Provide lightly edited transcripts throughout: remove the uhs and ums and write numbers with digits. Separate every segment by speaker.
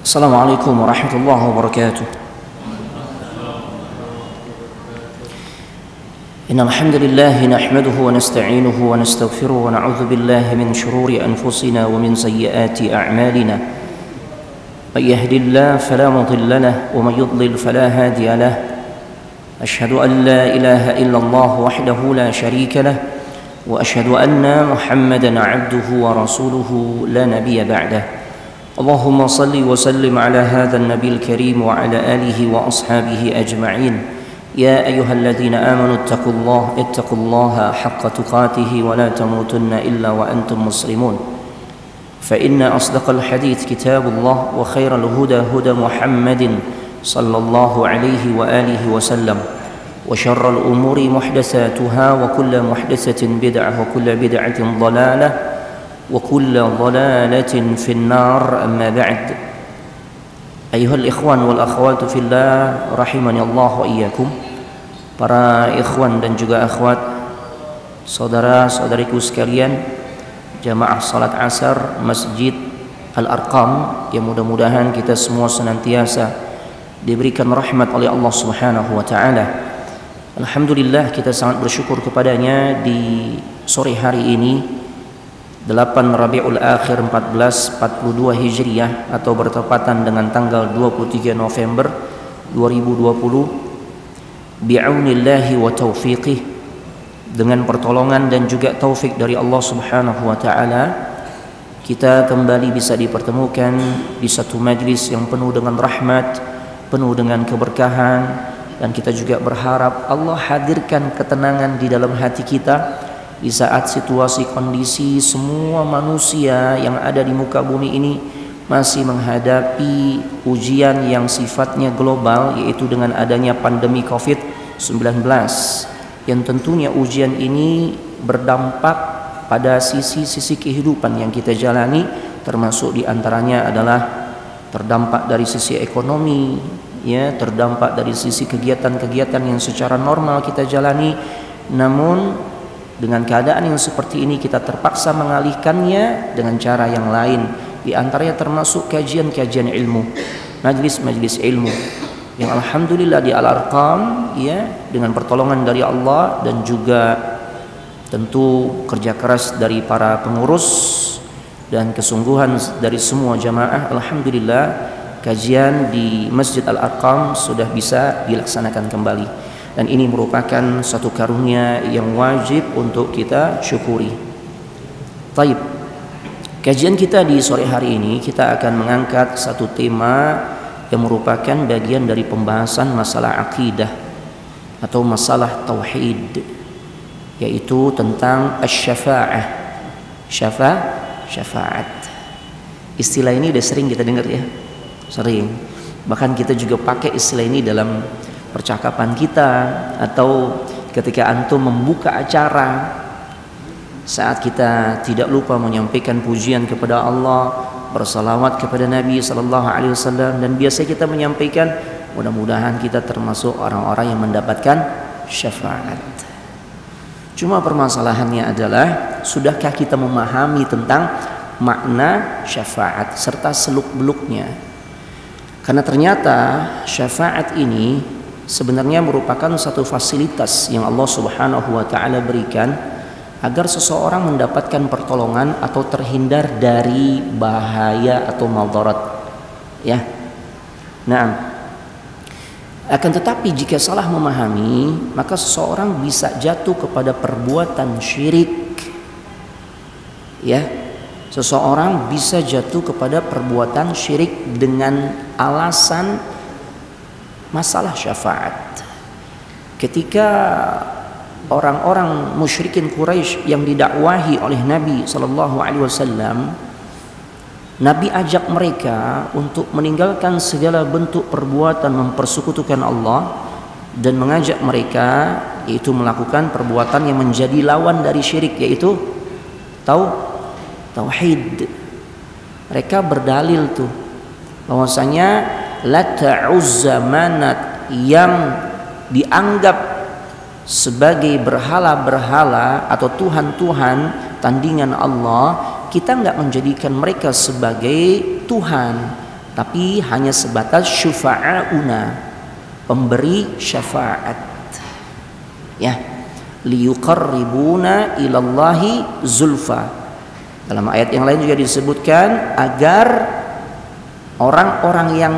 Speaker 1: Assalamualaikum warahmatullahi wabarakatuh. Innal hamdalillah nahmaduhu wa nasta'inuhu wa nastaghfiruhu wa na'udzu billahi min shururi anfusina wa min sayyiati a'malina. May yahdihillahu fala mudilla lahu wa may yudlil fala hadiya lahu. Ashhadu an la ilaha illallah wahdahu la sharika lahu wa ashhadu anna Muhammadan 'abduhu wa rasuluhu la nabiyya ba'dahu. Allahumma salli wa sallim ala hadzal nabiyil karim wa ala alihi wa ashabihi ajma'in. Ya ayyuhalladzina amanu ittaqullaha haqqa tuqatih wa la tamutunna illa wa antum muslimun. Fa inna asdaqal hadits kitabullah wa khairal huda huda Muhammadin sallallahu alaihi wa alihi wa sallam. Wa syarral umuri muhdatsatuha wa kullu muhdatsatin bid'ah wa kullu bid'atin dhalalah wa kullu dhalalatin finnar. Amma ba'd. Ayuhal ikhwan wal akhwatu fillah rahimani Allah wa iyyakum. Para ikhwan dan juga akhwat, saudara-saudariku sekalian, jamaah salat asar Masjid Al-Arqam, yang mudah-mudahan kita semua senantiasa diberikan rahmat oleh Allah Subhanahu wa taala. Alhamdulillah, kita sangat bersyukur kepadanya di sore hari ini 8 Rabiul Akhir 1442 Hijriah atau bertepatan dengan tanggal 23 November 2020, bi'aunillahi wa taufiqih, dengan pertolongan dan juga taufik dari Allah Subhanahu wa taala, kita kembali bisa dipertemukan di satu majlis yang penuh dengan rahmat, penuh dengan keberkahan, dan kita juga berharap Allah hadirkan ketenangan di dalam hati kita di saat situasi kondisi semua manusia yang ada di muka bumi ini masih menghadapi ujian yang sifatnya global, yaitu dengan adanya pandemi COVID-19, yang tentunya ujian ini berdampak pada sisi-sisi kehidupan yang kita jalani, termasuk diantaranya adalah terdampak dari sisi ekonomi, ya, terdampak dari sisi kegiatan-kegiatan yang secara normal kita jalani. Namun dengan keadaan yang seperti ini kita terpaksa mengalihkannya dengan cara yang lain, di antaranya termasuk kajian-kajian ilmu, majlis-majlis ilmu yang alhamdulillah di Al-Arqam, ya, dengan pertolongan dari Allah dan juga tentu kerja keras dari para pengurus dan kesungguhan dari semua jamaah, alhamdulillah kajian di Masjid Al-Arqam sudah bisa dilaksanakan kembali. Dan ini merupakan satu karunia yang wajib untuk kita syukuri. Taib. Kajian kita di sore hari ini, kita akan mengangkat satu tema yang merupakan bagian dari pembahasan masalah akidah atau masalah tauhid, yaitu tentang asy-syafa'ah. Syafaat. Istilah ini udah sering kita dengar, ya. Sering. Bahkan kita juga pakai istilah ini dalam percakapan kita, atau ketika antum membuka acara, saat kita tidak lupa menyampaikan pujian kepada Allah, bersalawat kepada Nabi sallallahu alaihi wasallam, dan biasa kita menyampaikan mudah-mudahan kita termasuk orang-orang yang mendapatkan syafaat. Cuma permasalahannya adalah, sudahkah kita memahami tentang makna syafaat serta seluk-beluknya? Karena ternyata syafaat ini sebenarnya merupakan satu fasilitas yang Allah Subhanahu wa taala berikan agar seseorang mendapatkan pertolongan atau terhindar dari bahaya atau madarat, ya. Nah, akan tetapi jika salah memahami, maka seseorang bisa jatuh kepada perbuatan syirik, ya. Seseorang bisa jatuh kepada perbuatan syirik dengan alasan masalah syafaat. Ketika orang-orang musyrikin Quraisy yang didakwahi oleh Nabi sallallahu alaihi wasallam, Nabi ajak mereka untuk meninggalkan segala bentuk perbuatan mempersekutukan Allah dan mengajak mereka yaitu melakukan perbuatan yang menjadi lawan dari syirik, yaitu tauhid. Mereka berdalil tuh bahwasanya Lata, Uzza, Manat yang dianggap sebagai berhala-berhala atau Tuhan-Tuhan tandingan Allah, kita nggak menjadikan mereka sebagai Tuhan, tapi hanya sebatas syufa'auna, pemberi syafaat. Ya, liyuqarribuna ilallahi zulfa. Dalam ayat yang lain juga disebutkan agar orang-orang yang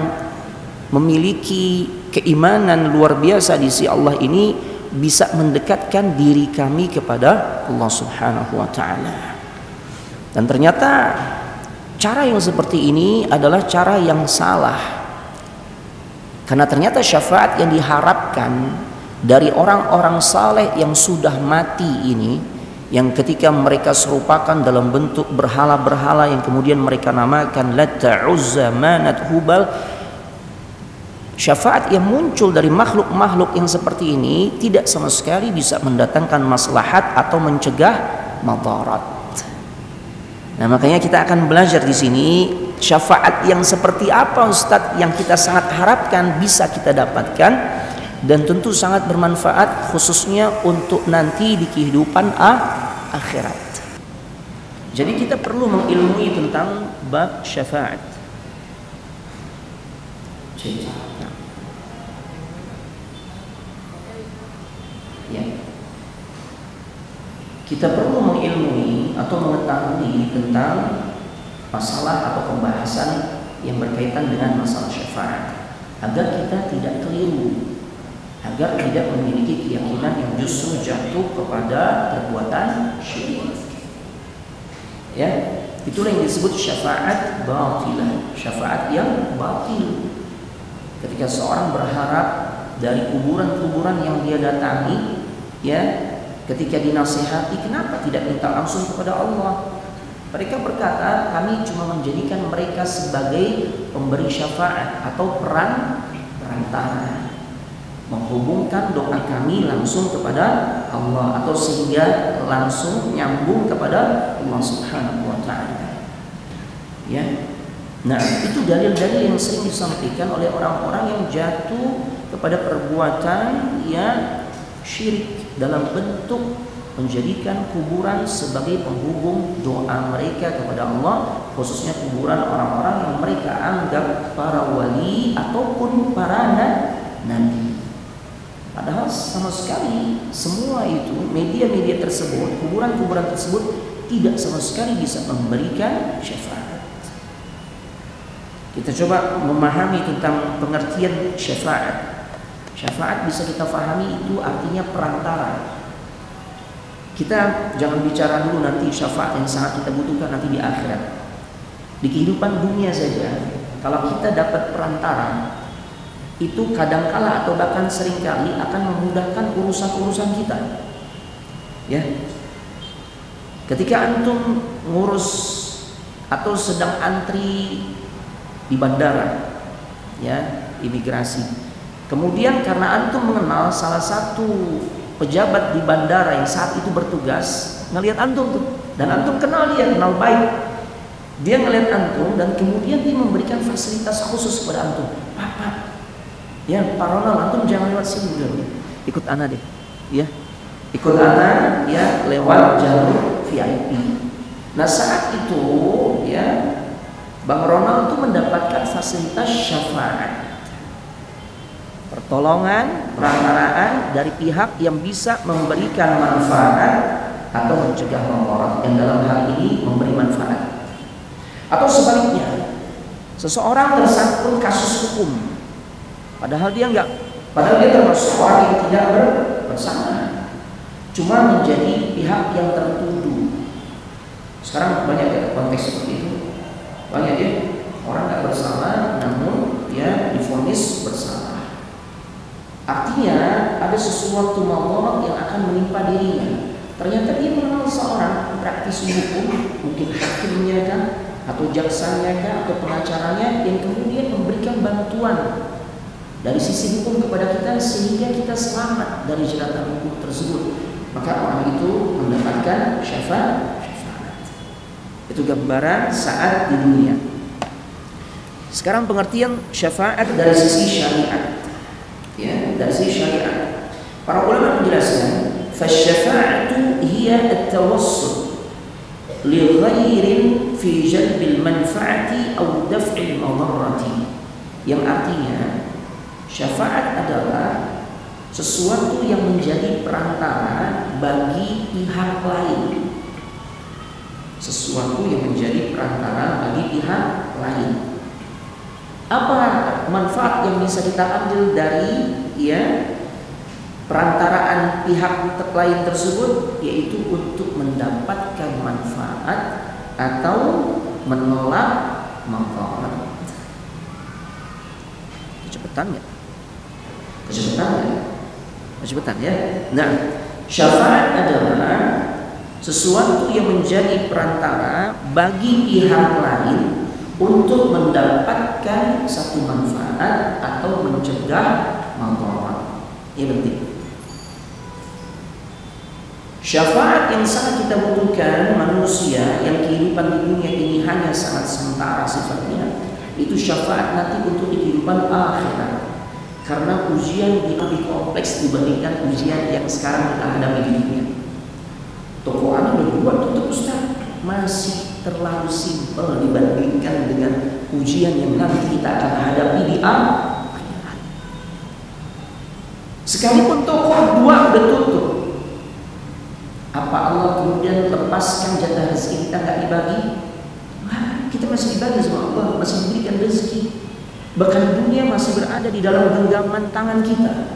Speaker 1: memiliki keimanan luar biasa di sisi Allah ini bisa mendekatkan diri kami kepada Allah Subhanahu wa taala. Dan ternyata cara yang seperti ini adalah cara yang salah. Karena ternyata syafaat yang diharapkan dari orang-orang saleh yang sudah mati ini, yang ketika mereka serupakan dalam bentuk berhala-berhala yang kemudian mereka namakan Latta, Uzza, Manat, Hubal, syafaat yang muncul dari makhluk-makhluk yang seperti ini tidak sama sekali bisa mendatangkan maslahat atau mencegah madarat. Nah, makanya kita akan belajar di sini syafaat yang seperti apa Ustadz yang kita sangat harapkan bisa kita dapatkan dan tentu sangat bermanfaat khususnya untuk nanti di kehidupan akhirat. Jadi kita perlu mengilmui tentang bab syafaat. Ya. Kita perlu mengilmui atau mengetahui tentang masalah atau pembahasan yang berkaitan dengan masalah syafaat agar kita tidak keliru, agar tidak memiliki keyakinan yang justru jatuh kepada perbuatan syirik. Ya, itulah yang disebut syafaat batilah, syafaat yang batil. Ketika seorang berharap dari kuburan-kuburan yang dia datangi, ya, ketika dinasihati, kenapa tidak minta langsung kepada Allah? Mereka berkata, kami cuma menjadikan mereka sebagai pemberi syafaat atau perantara, menghubungkan doa kami langsung kepada Allah atau sehingga langsung nyambung kepada Allah Subhanahu wa taala. Ya. Nah, itu dalil-dalil yang sering disampaikan oleh orang-orang yang jatuh kepada perbuatan yang syirik dalam bentuk menjadikan kuburan sebagai penghubung doa mereka kepada Allah, khususnya kuburan orang-orang yang mereka anggap para wali ataupun para nabi. Padahal sama sekali semua itu media-media tersebut, kuburan-kuburan tersebut tidak sama sekali bisa memberikan syafaat. Kita coba memahami tentang pengertian syafaat. Syafaat bisa kita pahami itu artinya perantara. Kita jangan bicara dulu nanti syafaat yang sangat kita butuhkan nanti di akhirat. Di kehidupan dunia saja, kalau kita dapat perantara, itu kadangkala atau bahkan seringkali akan memudahkan urusan-urusan kita. Ya. Ketika antum ngurus atau sedang antri di bandara, ya, imigrasi. Kemudian karena antum mengenal salah satu pejabat di bandara yang saat itu bertugas, ngelihat antum tuh, dan antum kenal dia, kenal baik. Dia ngelihat antum dan kemudian dia memberikan fasilitas khusus kepada antum. Pak, ya, Pak Ronald, antum jangan lewat sini dulu. Ikut ana deh, ya. Ikut ana, ya, lewat jalur VIP. Nah, saat itu, ya, Bang Ronald itu mendapatkan fasilitas syafaat, pertolongan, perantaraan dari pihak yang bisa memberikan manfaat atau mencegah madarat, yang dalam hal ini memberi manfaat. Atau sebaliknya, seseorang tersangkut kasus hukum, padahal dia termasuk orang yang tidak bersalah, cuma menjadi pihak yang tertuduh. Sekarang banyak ya konteks seperti itu. Banyak ya orang nggak bersalah namun ya divonis bersalah. Artinya ada sesuatu madarat yang akan menimpa dirinya. Ternyata dia mengenal seorang praktisi hukum, mungkin hakimnya kan, atau jaksanya kan, atau pengacaranya yang kemudian memberikan bantuan dari sisi hukum kepada kita sehingga kita selamat dari jeratan hukum tersebut. Maka orang itu mendapatkan syafaat. Itu gambaran saat di dunia. Sekarang pengertian syafaat dari sisi syariat. Ya, dari sisi syariat. Para ulama menjelaskan, "Fasyafa'atu hiya at-tawassul li ghairin fi jalbil manfaati aw daf'il madarrati, yang artinya syafaat adalah sesuatu yang menjadi perantara bagi pihak lain. Sesuatu yang menjadi perantara bagi pihak lain. Apa manfaat yang bisa kita ambil dari perantaraan pihak lain tersebut? Yaitu untuk mendapatkan manfaat atau menolak manfaat. Kecepatan ya? Kecepatan ya? Nah, syafaat adalah sesuatu yang menjadi perantara bagi pihak lain untuk mendapatkan satu manfaat atau mencegah manfaat. Ini penting. Syafaat yang sangat kita butuhkan manusia yang kehidupan di dunia ini hanya sangat sementara sifatnya, itu syafaat nanti untuk kehidupan akhirat. Karena ujian lebih kompleks dibandingkan ujian yang sekarang kita hadapi di dunia. Toko anak berdua tutup Ustaz, masih terlalu simpel dibandingkan dengan ujian yang nanti kita akan hadapi di akhirat. Sekalipun toko dua udah tutup, apa Allah kemudian lepaskan jatah rezeki kita nggak dibagi? Kita masih dibagi sama Allah, masih diberikan rezeki. Bahkan dunia masih berada di dalam genggaman tangan kita.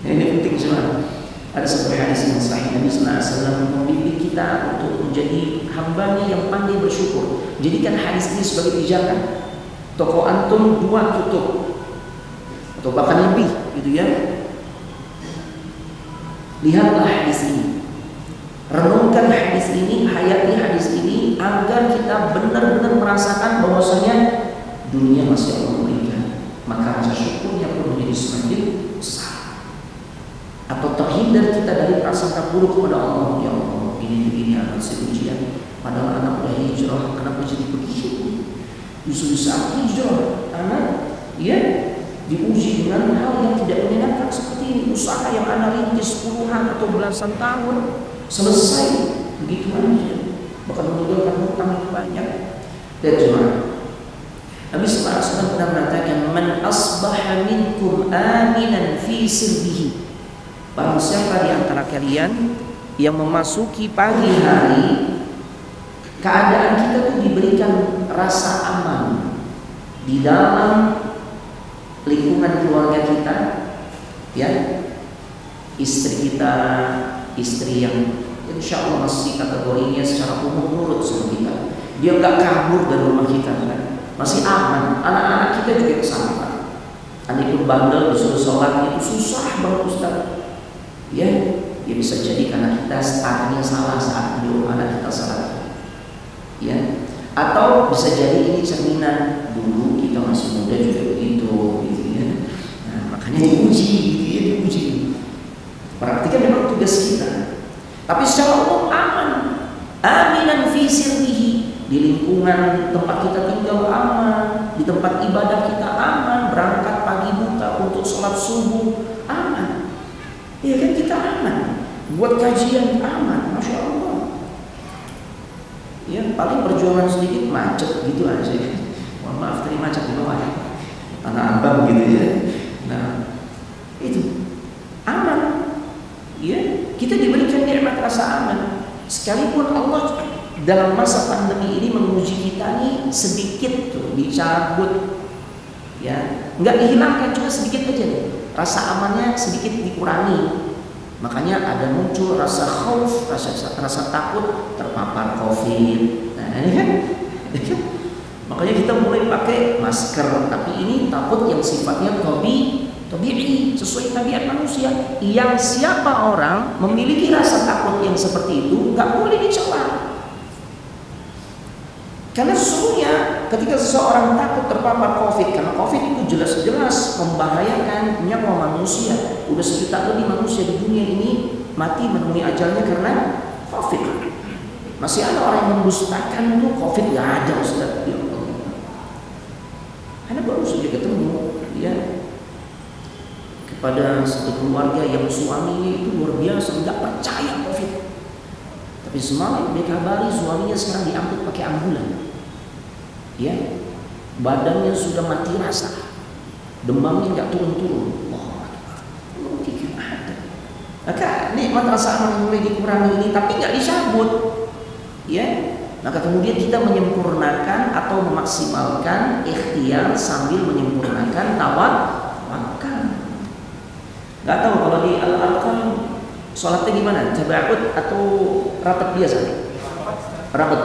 Speaker 1: Ini penting semua. Ada sebuah hadis yang sahih, Nabi sallallahu alaihi wasallam membimbing kita untuk menjadi hambanya yang pandai bersyukur. Jadikan hadis ini sebagai pijakan. Toko antum dua tutup atau bahkan lebih, gitu ya. Lihatlah hadis ini. Renungkan hadis ini, hayati hadis ini agar kita benar-benar merasakan bahwasanya dunia masih Allah berikan. Maka rasa syukurnya pun menjadi semakin besar. Atau terhindar kita dari prasangka buruk kepada Allah. Ya Allah, ini akan ujian. Padahal anak udah hijrah, kenapa jadi begini? Justru saat hijrah, anak diuji dengan hal yang tidak menyenangkan seperti ini. Usaha yang anak rintis puluhan atau belasan tahun selesai begitu aja, bahkan meninggalkan hutang yang banyak. Dan jemaah, Nabi sallallahu alaihi wasallam pernah mengatakan, "Man asbaha minkum aminan fi sirbihi." Barang siapa di antara kalian yang memasuki pagi hari keadaan kita tuh diberikan rasa aman di dalam lingkungan keluarga kita, ya, istri kita, istri yang insya Allah masih kategorinya secara umum nurut sama kita, dia nggak kabur dari rumah kita, kan? Masih aman. Anak-anak kita juga sama. Anak itu bandel disuruh sholat itu susah banget Ustaz. Ya bisa jadi karena kita startnya salah saat dulu anak kita salah. Ya, atau bisa jadi ini cerminan dulu kita masih muda juga begitu, gitu ya. Nah, makanya diuji, gitu ya, diuji. Perhatikan memang tugas kita. Tapi secara umum aman, aminan fi sirrihi, di lingkungan tempat kita tinggal aman, di tempat ibadah kita aman, berangkat pagi buta untuk sholat subuh aman. Ya kan, kita aman, buat kajian aman, masya Allah. Ya paling perjuangan sedikit macet gitu aja. Mohon maaf tadi macet di bawah Tanah Abang gitu ya. Nah itu aman. Ya kita diberikan nikmat rasa aman. Sekalipun Allah dalam masa pandemi ini menguji kita nih sedikit tuh dicabut, ya nggak dihilangkan, cuma sedikit aja nih. Rasa amannya sedikit dikurangi. Makanya ada muncul rasa khauf, rasa takut terpapar COVID. Nah ini kan, makanya kita mulai pakai masker. Tapi ini takut yang sifatnya tabi'i, sesuai tabiat manusia. Yang siapa orang memiliki rasa takut yang seperti itu nggak boleh dicela. Karena sesungguhnya ketika seseorang takut terpapar COVID, karena COVID itu jelas-jelas membahayakan nyawa manusia. Udah 1 juta lebih manusia di dunia ini mati menemui ajalnya karena COVID. Masih ada orang yang mendustakan itu COVID nggak ada, Ustaz. Ya Allah. Karena baru saja ketemu ya kepada satu keluarga yang suaminya itu luar biasa nggak percaya COVID. Tapi semalam dia kabari suaminya sekarang diangkut pakai ambulan. Ya, badannya sudah mati rasa, demamnya nggak turun-turun. Maka nikmat rasa aman mulai dikurangi ini, tapi nggak dicabut. Ya, maka kemudian kita menyempurnakan atau memaksimalkan ikhtiar sambil menyempurnakan tawakal. Nggak tahu kalau di Al-Arqam sholatnya gimana? Tabaud atau rapat biasa? Rapat.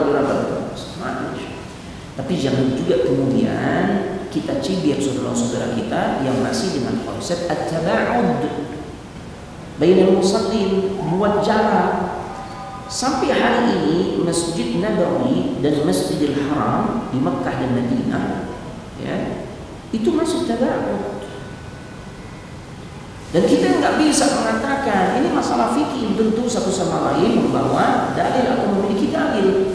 Speaker 1: Tapi jangan juga kemudian kita cibir saudara-saudara kita yang masih dengan konsep at-tabaud bainal musallin, buat jarak. Sampai hari ini Masjid Nabawi dan Masjidil Haram di Mekkah dan Madinah, ya, itu masih tabaud. Dan kita nggak bisa mengatakan ini masalah fikih, tentu satu sama lain membawa dalil atau memiliki dalil.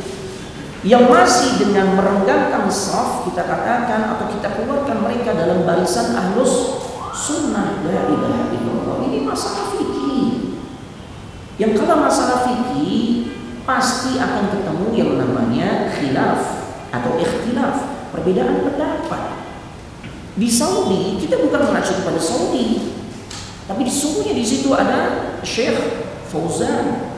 Speaker 1: Yang masih dengan merenggangkan shaf kita katakan atau kita keluarkan mereka dalam barisan ahlus sunnah. La ilaha illallah. Ini masalah fikih. Yang kalau masalah fikih pasti akan ketemu yang namanya khilaf atau ikhtilaf, perbedaan pendapat. Di Saudi kita bukan mengacu kepada Saudi, tapi sesungguhnya di situ ada Syekh Fauzan,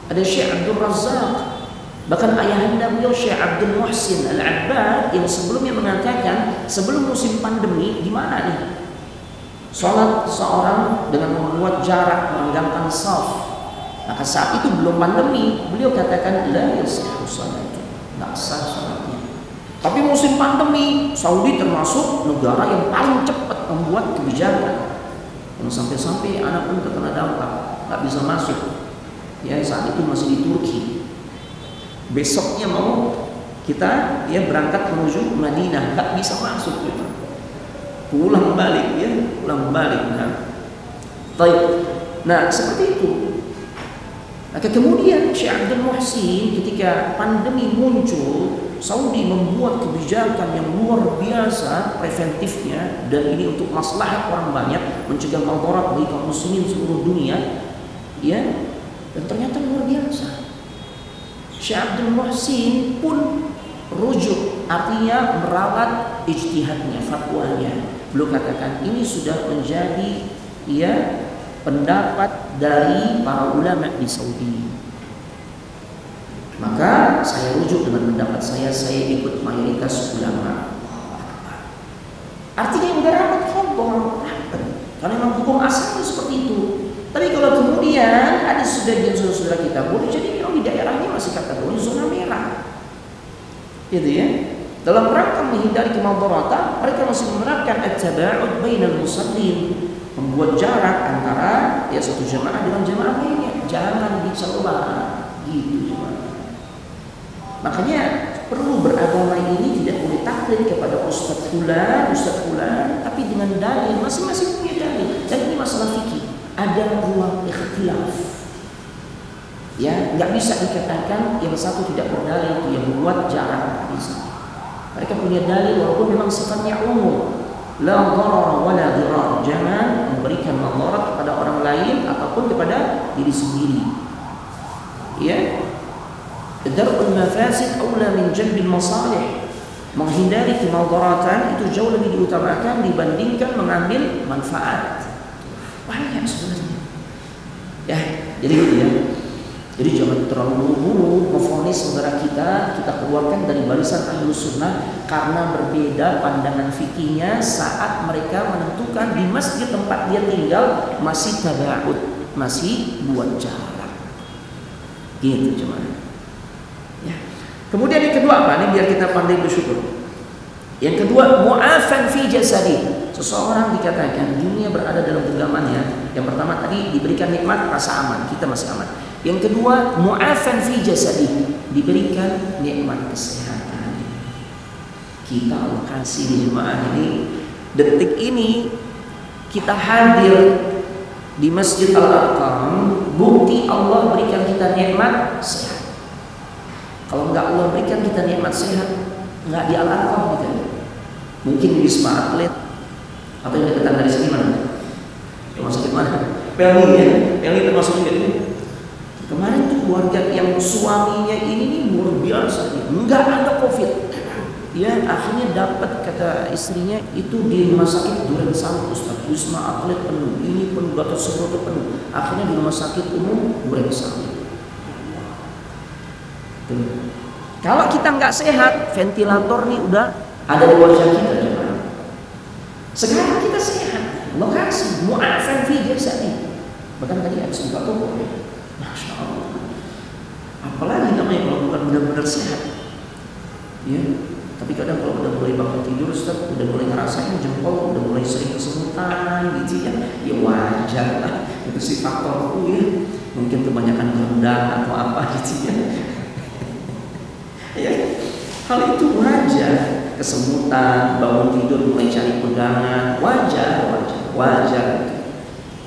Speaker 1: ada Syekh Abdul Razak, bahkan ayahanda beliau Syekh Abdul Muhsin Al-Abbad yang sebelumnya mengatakan sebelum musim pandemi gimana nih sholat seorang dengan membuat jarak, merenggangkan shaf. Maka saat itu belum pandemi, beliau katakan la yasihhu salatu, nggak sah sholatnya. Tapi musim pandemi, Saudi termasuk negara yang paling cepat membuat kebijakan. Yang sampai-sampai anak pun terkena dampak, nggak bisa masuk. Ya, saat itu masih di Turki. Besoknya mau kita berangkat menuju Madinah, nggak bisa masuk. Pulang balik. Nah, seperti itu. Maka kemudian Syekh Abdul Muhsin ketika pandemi muncul, Saudi membuat kebijakan yang luar biasa preventifnya, dan ini untuk maslahat orang banyak, mencegah madarat bagi kaum muslimin seluruh dunia, ya. Dan ternyata luar biasa. Syekh Abdul Muhsin pun rujuk, artinya merawat ijtihadnya, fatwanya. Beliau katakan ini sudah menjadi pendapat dari para ulama di Saudi. Maka saya rujuk dengan pendapat saya ikut mayoritas ulama. Artinya yang beramat khobor, karena memang hukum asalnya seperti itu. Tapi kalau kemudian ada sebagian saudara kita boleh jadi memang di daerahnya masih kategori zona merah, gitu ya. Dalam rangka menghindari kemadaratan, mereka masih menerapkan at-tabaud bainal musallin, membuat jarak antara satu jamaah dengan jamaah lainnya, jangan dicela, gitu. Makanya perlu beragama ini tidak boleh taklid kepada ustaz fulan, tapi dengan dalil, masing-masing punya dalil. Dan ini masalah fikih, ada ruang ikhtilaf. Ya, nggak bisa dikatakan yang satu tidak berdalil itu yang membuat jarak di sana. Mereka punya dalil walaupun memang sifatnya umum. La dharara wa la dirar. Jangan memberikan madarat kepada orang lain ataupun kepada diri sendiri. Ya. Darul mafasid aula min jalbil masalih. Menghindari kemadaratan itu jauh lebih diutamakan dibandingkan mengambil manfaat. Banyak sebenarnya. Ya, jadi gitu ya. Jadi jangan terlalu buru-buru memvonis saudara kita keluarkan dari barisan ahlus sunnah karena berbeda pandangan fikihnya saat mereka menentukan di masjid tempat dia tinggal masih tabaud, masih buat jarak. Gitu cuman. Ya. Kemudian yang kedua apa? Ini biar kita pandai bersyukur. Yang kedua, mu'afan fi jasadi. Seseorang dikatakan dunia berada dalam genggamannya. Yang pertama tadi diberikan nikmat rasa aman, kita masih aman. Yang kedua, mu'afan fi jasadi, diberikan nikmat kesehatan. Kita Allah kasih di jemaah ini, detik ini kita hadir di Masjid Al-Arqam, bukti Allah berikan kita nikmat sehat. Kalau enggak Allah berikan kita nikmat sehat, enggak di Al-Arqam gitu. Mungkin di Wisma Atlet atau yang dekat dari sini mana? Rumah sakit mana? Pelni ya, Pelni termasuk juga ini. Kemarin tuh keluarga yang yang suaminya ini nih luar biasa, nggak ada COVID. Ya, akhirnya dapat, kata istrinya, itu di rumah sakit Duren Sawit, Ustaz. Wisma Atlet penuh, ini penuh, Gatot Subroto penuh. Akhirnya di rumah sakit umum Duren Sawit. Kalau kita nggak sehat, ventilator nih udah ada di wajah kita. Sekarang kita sehat, lokasi mu'afan fi jasadi. Bahkan tadi habis buka toko, Masya Allah. Apalagi namanya kalau bukan benar-benar sehat. Ya. Tapi kadang kalau udah mulai bangun tidur, Ustaz, udah mulai ngerasain jempol, udah mulai sering kesemutan gitu ya, ya wajar lah, itu sih faktor ya, mungkin kebanyakan rendang atau apa gitu ya. Ya, hal itu wajar, kesemutan, bangun tidur mulai cari pegangan, wajar.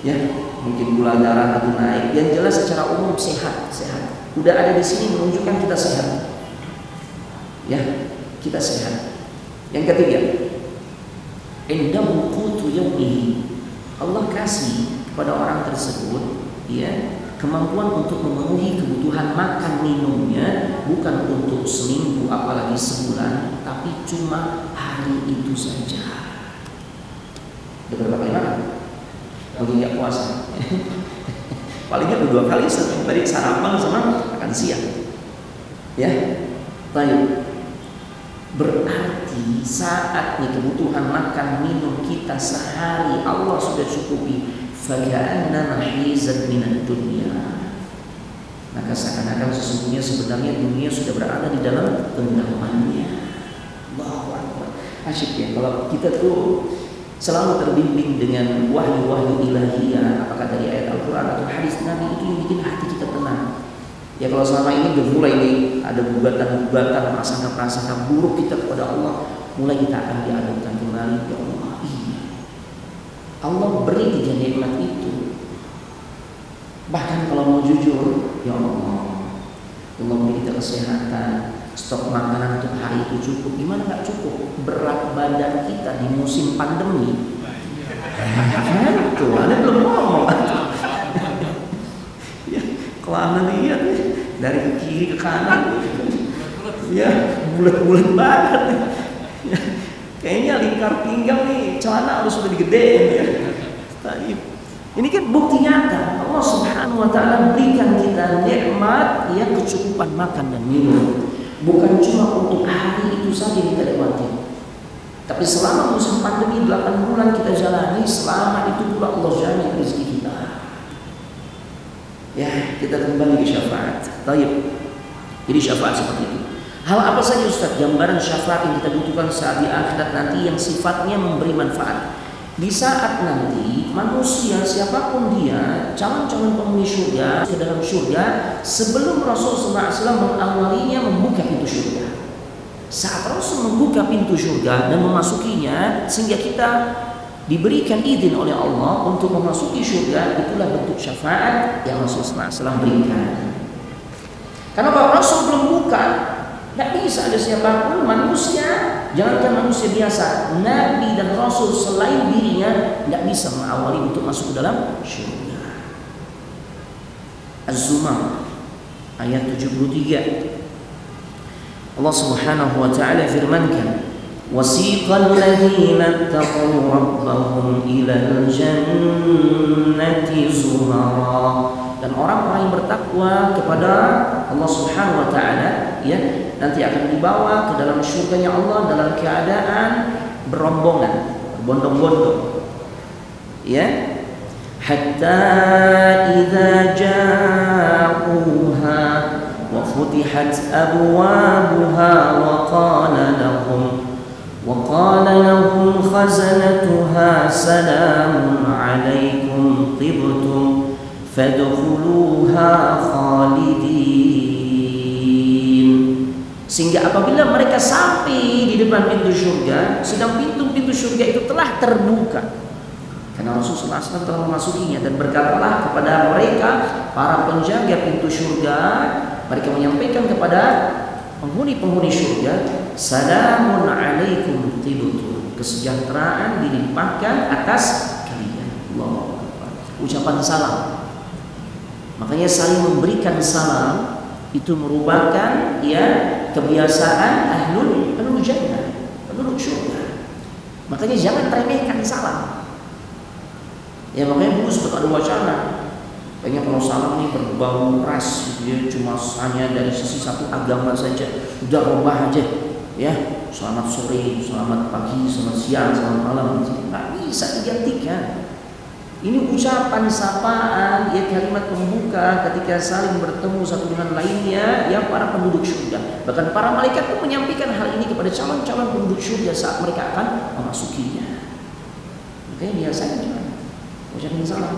Speaker 1: Ya, mungkin gula darah itu naik. Yang jelas secara umum sehat. Udah ada di sini menunjukkan kita sehat. Ya. Kita sehat. Yang ketiga, indahu qutu yaumihi. Allah kasih kepada orang tersebut ya kemampuan untuk memenuhi kebutuhan makan minumnya, bukan untuk seminggu apalagi sebulan, tapi cuma hari itu saja. Udah berapa kali makan? Lagi nggak puasa. Palingnya 2 kali, tadi sarapan sama makan siang. Ya, baik. Berarti saatnya kebutuhan makan minum kita sehari Allah sudah cukupi. Faka'annama hizat minad dunya. Maka seakan-akan sesungguhnya sebenarnya dunia sudah berada di dalam genggamannya. Allahu Akbar. Asyik ya kalau kita tuh selalu terbimbing dengan wahyu-wahyu ilahiyah, apakah dari ayat Al-Quran atau hadis Nabi, itu yang bikin hati kita tenang. Ya kalau selama ini udah mulai nih ada gugatan-gugatan, prasangka-prasangka buruk kita kepada Allah, mulai kita akan diadukkan kembali. Ya Allah, iya, Allah beri 3 nikmat itu. Bahkan kalau mau jujur, ya Allah beri kita kesehatan, stok makanan untuk hari itu cukup. Gimana nggak cukup? Berat badan kita di musim pandemi. Itu, Anda belum ngomong. Ya, kalau Anda lihat dari kiri ke kanan, ya bulat-bulat banget. Ya, kayaknya lingkar pinggang nih, celana harus sudah digedein ya. Ini kan bukti nyata Allah Subhanahu wa Ta'ala berikan kita nikmat ya kecukupan makan dan minum, bukan cuma untuk hari itu saja kita nikmati, tapi selama musim pandemi 8 bulan kita jalani, selama itu pula Allah jamin rezeki kita. Ya, kita kembali ke syafaat. Baik. Jadi syafaat seperti itu. Hal apa saja Ustaz gambaran syafaat yang kita butuhkan saat di akhirat nanti yang sifatnya memberi manfaat? Di saat nanti manusia siapapun dia, calon-calon penghuni surga ke dalam surga, sebelum Rasul SAW mengawalinya membuka pintu surga. Saat Rasul membuka pintu surga dan memasukinya, sehingga kita diberikan izin oleh Allah untuk memasuki surga, itulah bentuk syafaat yang Rasulullah SAW berikan. Karena kalau Rasul belum buka, tidak bisa ada siapapun manusia, jangankan manusia biasa, Nabi dan Rasul selain dirinya tidak bisa mengawali untuk masuk ke dalam surga. Az-Zumar ayat 73. Allah Subhanahu wa Ta'ala firmankan, wasiqal ladzina taqaw rabbahum ilal jannati zumara. Dan orang-orang yang bertakwa kepada Allah Subhanahu wa Ta'ala ya nanti akan dibawa ke dalam surganya Allah dalam keadaan berombongan, berbondong-bondong. Ya, hatta idza ja'uha wa futihat abwabuha wa qala lahum khazanatuha salamun alaikum tibtum fadkhuluha khalidin. Sehingga apabila mereka sampai di depan pintu surga, sedang pintu-pintu surga itu telah terbuka, karena Rasulullah SAW telah memasukinya, dan berkatalah kepada mereka para penjaga pintu surga, mereka menyampaikan kepada penghuni-penghuni surga, salamun alaikum tibtum, kesejahteraan dilimpahkan atas kalian. Allah, ucapan salam. Makanya saling memberikan salam Itu merupakan ya kebiasaan ahlul jannah, penduduk surga. Makanya jangan remehkan salam. Ya makanya dulu sempat ada wacana, kayaknya kalau salam ini berbau ras, gitu ya, cuma hanya dari sisi satu agama saja, udah rubah aja, ya selamat sore, selamat pagi, selamat siang, selamat malam, nggak bisa digantikan. Ini ucapan sapaan, ya kalimat pembuka ketika saling bertemu satu dengan lainnya, ya para penduduk surga. Bahkan para malaikat pun menyampaikan hal ini kepada calon-calon penduduk surga saat mereka akan memasukinya. Makanya biasanya gimana? Ucapin salam.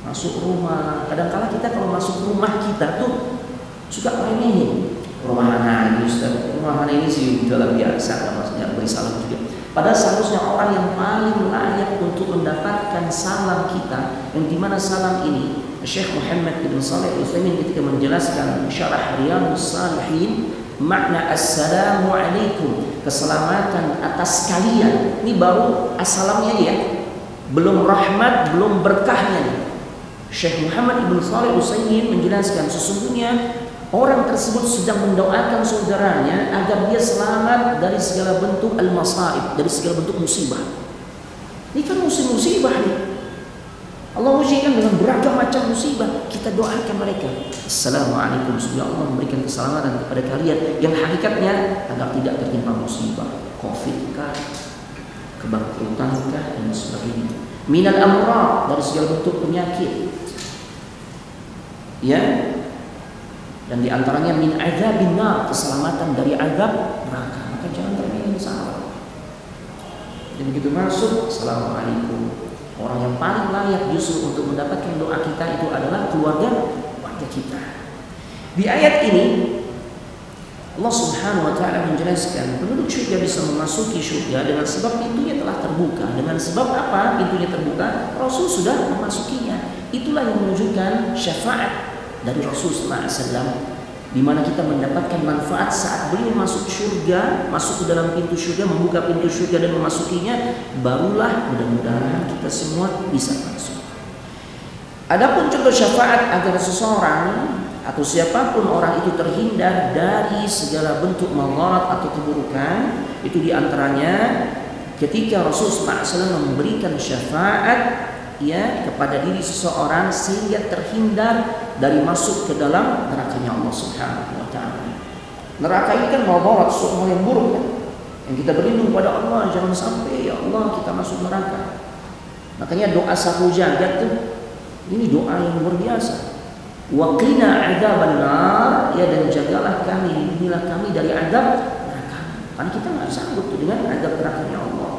Speaker 1: Masuk rumah. Kadang-kala kita kalau masuk rumah kita tuh suka remehin. Rumah anak ini, Ustaz. Rumah anak ini sih udah biasa, maksudnya beri salam juga. Padahal seharusnya orang yang paling layak untuk mendapatkan salam kita, yang dimana salam ini Syekh Muhammad ibn Shalih Al-Utsaimin ketika menjelaskan syarah Riyadhus Shalihin, makna assalamu alaikum, keselamatan atas kalian. Ini baru assalamnya ya, belum rahmat, belum berkahnya. Syekh Muhammad ibn Shalih Al-Utsaimin menjelaskan sesungguhnya orang tersebut sedang mendoakan saudaranya agar dia selamat dari segala bentuk al-masaib, dari segala bentuk musibah. Ini kan musim musibah nih. Allah ujikan dengan beragam macam musibah. Kita doakan mereka. Assalamualaikum, semoga Allah memberikan keselamatan kepada kalian yang hakikatnya agar tidak tertimpa musibah, covid kah, kebangkrutan kah, dan sebagainya. Minal amrad, dari segala bentuk penyakit. Ya. Dan diantaranya min azabin nar, keselamatan dari azab neraka. Maka jangan remehin salam. Dan begitu masuk, assalamualaikum. Orang yang paling layak justru untuk mendapatkan doa kita itu adalah keluarga kita. Di ayat ini Allah Subhanahu wa taala menjelaskan penduduk surga bisa memasuki surga dengan sebab pintunya telah terbuka. Dengan sebab apa pintunya terbuka? Rasul sudah memasukinya. Itulah yang menunjukkan syafaat dari Rasul sallallahu alaihi wasallam, di mana kita mendapatkan manfaat saat beliau masuk surga, masuk ke dalam pintu surga, membuka pintu surga dan memasukinya, barulah mudah-mudahan kita semua bisa masuk. Adapun contoh syafaat agar seseorang atau siapapun orang itu terhindar dari segala bentuk madarat atau keburukan, itu diantaranya ketika Rasul sallallahu alaihi wasallam memberikan syafaat ya kepada diri seseorang sehingga terhindar dari masuk ke dalam nerakanya Allah Subhanahu wa taala. Neraka ini kan madarat, suatu hal yang buruk kan. Yang kita berlindung pada Allah, jangan sampai ya Allah kita masuk neraka. Makanya doa satu jagat tuh ini doa yang luar biasa. Wa qina adzabannar, ya dan jagalah kami, lindungilah kami dari azab neraka. Karena kita enggak sanggup tuh dengan azab nerakanya Allah.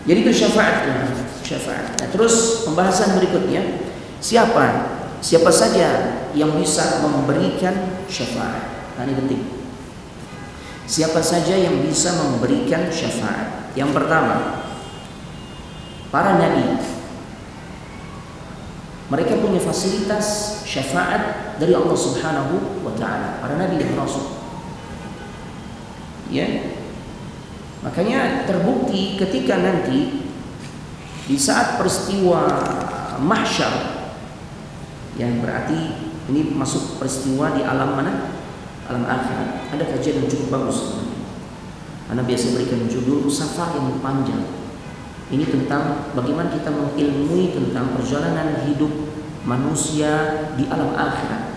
Speaker 1: Jadi itu syafaatnya. Syafaat. Nah, terus pembahasan berikutnya, siapa saja yang bisa memberikan syafaat. Nah, ini penting. Siapa saja yang bisa memberikan syafaat? Yang pertama, para nabi. Mereka punya fasilitas syafaat dari Allah Subhanahu wa taala. Para nabi dan rasul. Ya. Makanya terbukti ketika nanti di saat peristiwa mahsyar, yang berarti ini masuk peristiwa di alam mana? Alam akhirat. Ada kajian yang cukup bagus. Karena biasa berikan judul safar yang panjang. Ini tentang bagaimana kita mengilmui tentang perjalanan hidup manusia di alam akhirat.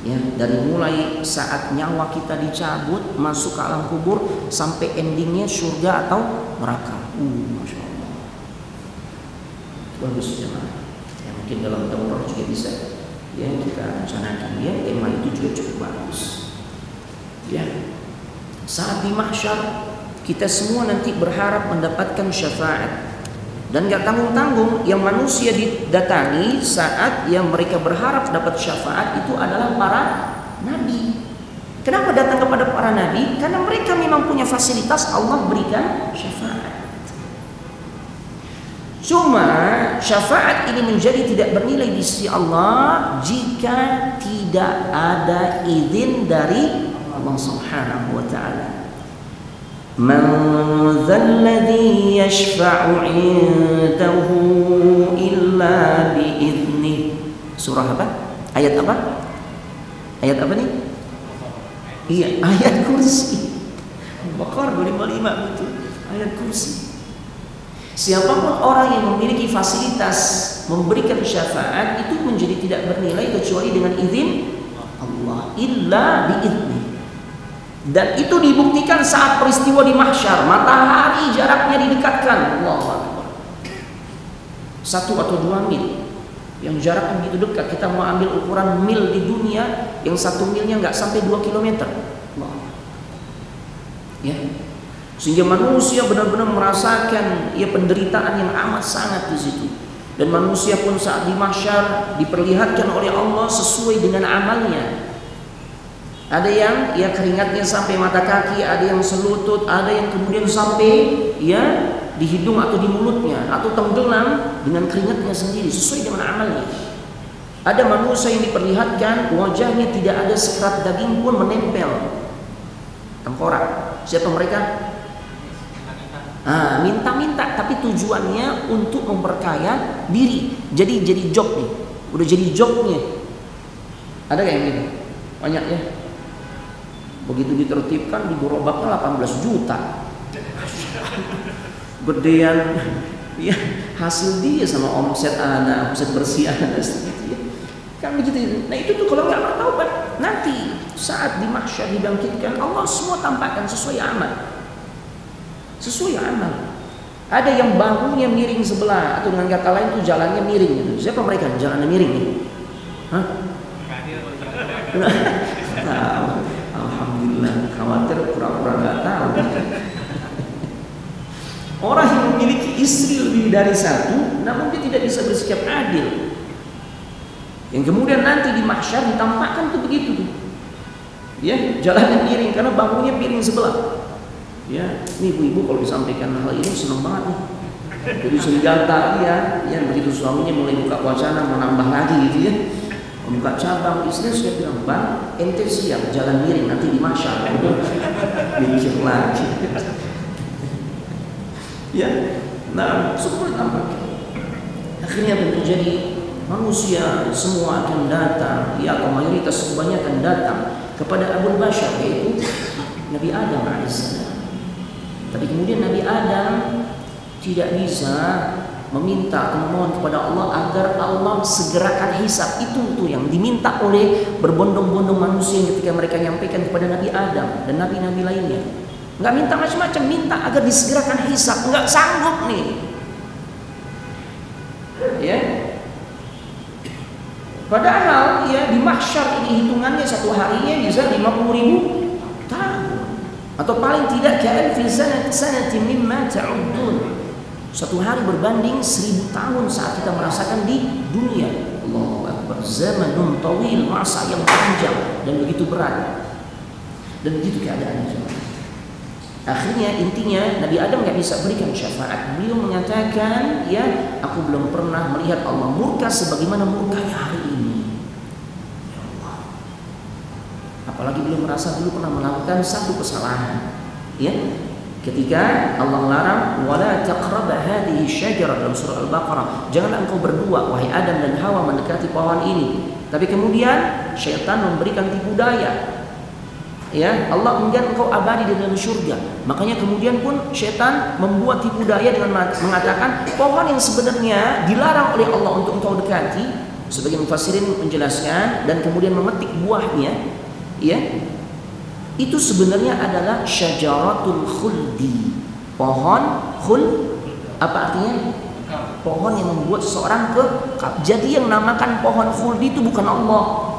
Speaker 1: Ya, dari mulai saat nyawa kita dicabut masuk ke alam kubur sampai endingnya surga atau neraka. Masya Allah. Bagus jemaah. Ya, mungkin dalam tahun juga bisa ya kita rencanakan ya, tema itu juga cukup bagus. Ya. Saat di mahsyar kita semua nanti berharap mendapatkan syafaat. Dan gak tanggung-tanggung yang manusia didatangi saat yang mereka berharap dapat syafaat itu adalah para nabi. Kenapa datang kepada para nabi? Karena mereka memang punya fasilitas Allah berikan syafaat. Cuma syafaat ini menjadi tidak bernilai di sisi Allah jika tidak ada izin dari Allah Subhanahu wa taala. Man dzalladzi yashfa'u 'indahu illa bi'idznih. Surah apa? Ayat apa? Ayat apa nih? Iya, ayat kursi. Baqarah 255 itu ayat kursi. Siapapun orang yang memiliki fasilitas memberikan syafaat itu menjadi tidak bernilai kecuali dengan izin Allah, illa biizni. Dan itu dibuktikan saat peristiwa di mahsyar, matahari jaraknya didekatkan. Allahu Akbar. 1 atau 2 mil. Yang jaraknya begitu dekat, kita mau ambil ukuran mil di dunia, yang 1 milnya nggak sampai 2 kilometer. Ya. Sehingga manusia benar-benar merasakan ya penderitaan yang amat sangat di situ. Dan manusia pun saat di mahsyar diperlihatkan oleh Allah sesuai dengan amalnya. Ada yang ya keringatnya sampai mata kaki, ada yang selutut, ada yang kemudian sampai ya di hidung atau di mulutnya, atau tenggelam dengan keringatnya sendiri sesuai dengan amalnya. Ada manusia yang diperlihatkan wajahnya tidak ada sekerat daging pun menempel tengkorak. Siapa mereka? Minta-minta, tapi tujuannya untuk memperkaya diri. Jadi job nih, udah jadi jobnya. Ada gak yang gitu? Banyak ya. Begitu ditertibkan di gerobaknya 18 juta. Gedean ya, hasil dia sama omset anak, omset bersih anak gitu ya. Kan begitu. Nah itu tuh kalau nggak bertaubat, nanti saat di mahsyar dibangkitkan, Allah semua tampakkan sesuai amal. Sesuai amal. Ada yang bahunya miring sebelah, atau dengan kata lain tuh jalannya miring gitu. Siapa mereka jalannya miring nih? Hah? Tahu. Alhamdulillah, khawatir pura-pura nggak tahu. Orang yang memiliki istri lebih dari 1, namun dia tidak bisa bersikap adil. Yang kemudian nanti di mahsyar ditampakkan tuh begitu tuh. Ya, jalannya miring karena bahunya piring sebelah. Ya, ini ibu-ibu kalau disampaikan hal ini senang banget nih. Jadi senjata ya begitu suaminya mulai buka wacana mau nambah lagi gitu ya. Membuka cabang, istri sudah bilang, "Bang, ente siap jalan miring nanti di mahsyar." Mikir lagi. Ya, nah semua tampak. Akhirnya apa yang terjadi? Manusia semua akan datang, ya atau mayoritas kebanyakan datang kepada Abul Bashar, yaitu Nabi Adam alaihissalam. Tapi kemudian Nabi Adam tidak bisa meminta memohon kepada Allah agar Allah segerakan hisab. Itu tuh yang diminta oleh berbondong-bondong manusia ketika mereka nyampaikan kepada Nabi Adam dan nabi-nabi lainnya. Nggak minta macam-macam, minta agar disegerakan hisab. Nggak sanggup nih. Ya. Padahal ya di mahsyar ini hitungannya satu harinya bisa 50.000 tahun. Atau paling tidak ka'an fi sanati mimma ta'uddun. Satu hari berbanding 1000 tahun saat kita merasakan di dunia. Allahu Akbar. Zamanun tawil, masa yang panjang dan begitu berat. Dan begitu keadaannya. Akhirnya intinya Nabi Adam nggak bisa berikan syafaat. Beliau menyatakan, ya aku belum pernah melihat Allah murka sebagaimana murkanya hari ini. Ya Allah. Apalagi beliau merasa dulu pernah melakukan satu kesalahan. Ya, ketika Allah larang, wala taqraba hadhihi syajarah dalam surah Al-Baqarah. Janganlah engkau berdua wahai Adam dan Hawa mendekati pohon ini. Tapi kemudian syaitan memberikan tipu daya. Ya, Allah enggan engkau abadi di dalam surga. Makanya kemudian pun syaitan membuat tipu daya dengan mengatakan pohon yang sebenarnya dilarang oleh Allah untuk engkau dekati, sebagian mufassirin menjelaskan, dan kemudian memetik buahnya, ya, itu sebenarnya adalah syajaratul khuldi. Pohon khuld apa artinya? Pohon yang membuat seseorang kekal. Jadi yang namakan pohon khuldi itu bukan Allah,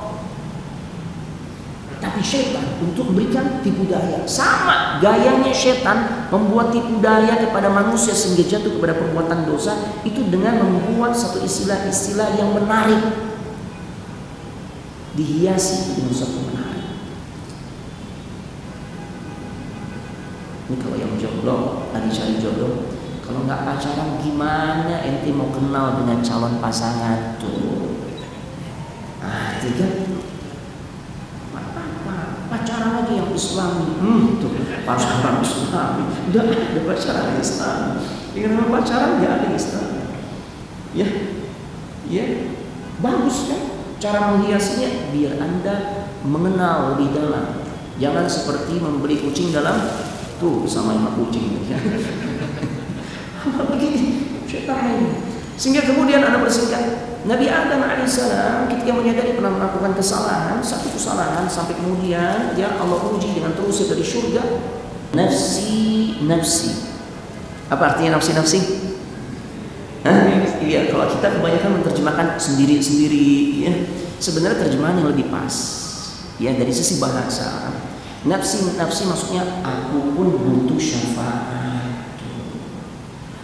Speaker 1: tapi syaitan untuk memberikan tipu daya. Sama gayanya syaitan membuat tipu daya kepada manusia sehingga jatuh kepada perbuatan dosa itu dengan membuat satu istilah-istilah yang menarik, dihiasi dengan satu menarik. Ini kalau yang jomblo lagi cari jodoh, kalau nggak pacaran gimana ente mau kenal dengan calon pasangan tuh? Tiga pacaran lagi yang Islami, tuh pacaran Islami, udah ada pacaran Islami, dengan pacaran nggak ada Islami, ya, bagus kan? Cara menghiasinya biar Anda mengenal lebih dalam. Jangan seperti membeli kucing dalam tuh sama emak kucing. Begini, syaitan ini. Sehingga kemudian Anda bersingkat. Nabi Adam alaihissalam ketika menyadari pernah melakukan kesalahan, satu kesalahan, sampai kemudian ya Allah uji dengan terusir dari surga. Nafsi, nafsi. Apa artinya nafsi, nafsi? Iya, kalau kita kebanyakan menerjemahkan sendiri-sendiri, ya. Sebenarnya terjemahan yang lebih pas, ya dari sisi bahasa. Nafsi, nafsi maksudnya aku pun butuh syafaat.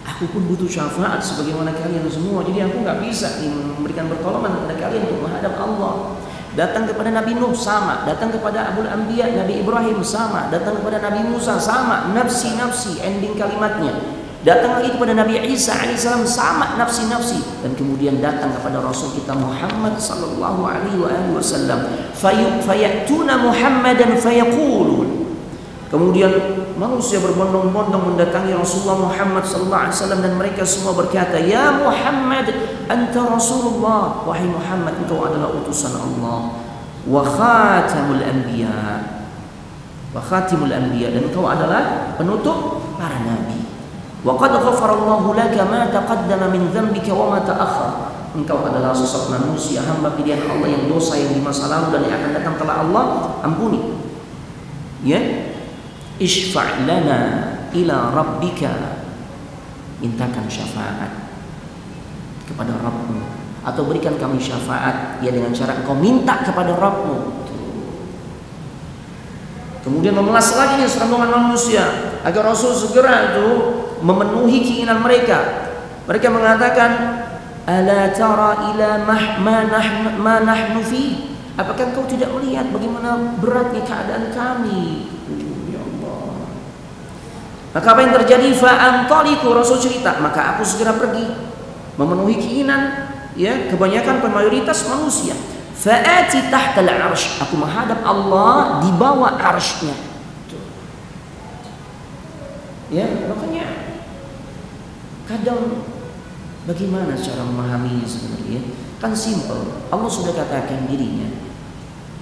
Speaker 1: Aku pun butuh syafaat sebagaimana kalian semua. Jadi aku nggak bisa memberikan pertolongan kepada kalian untuk menghadap Allah. Datang kepada Nabi Nuh sama, datang kepada Abul Anbiya Nabi Ibrahim sama, datang kepada Nabi Musa sama, nafsi nafsi ending kalimatnya. Datang lagi kepada Nabi Isa alaihissalam sama, nafsi nafsi. Dan kemudian datang kepada Rasul kita Muhammad sallallahu alaihi wasallam. Fayatuna Muhammadan fayaqulun. Kemudian manusia berbondong-bondong mendatangi Rasulullah Muhammad sallallahu alaihi wasallam dan mereka semua berkata, "Ya Muhammad, anta Rasulullah." Wahai Muhammad, engkau adalah utusan Allah. Wa khatamul anbiya. Wa khatimul anbiya, dan engkau adalah penutup para nabi. Wa qad ghafarallahu laka ma taqaddama min dhanbika wa ma ta'akhkhar. Engkau adalah sosok manusia hamba pilihan Allah yang dosa yang di masa lalu dan yang akan datang telah Allah ampuni. Ya. Ishfa' lana ila rabbika, mintakan syafaat kepada Rabbmu, atau berikan kami syafaat ya dengan cara engkau minta kepada Rabbmu. Kemudian memelas lagi nih serombongan manusia agar Rasul segera itu memenuhi keinginan mereka. Mereka mengatakan, ala tara ila ma nahnu fi, apakah engkau tidak melihat bagaimana beratnya keadaan kami? Maka apa yang terjadi? Fa'antaliku, Rasul cerita, maka aku segera pergi memenuhi keinginan ya kebanyakan mayoritas manusia. Fa'ati tahtal arsh, aku menghadap Allah di bawah arshnya. Ya, makanya kadang bagaimana cara memahaminya sebenarnya? Kan simple. Allah sudah katakan dirinya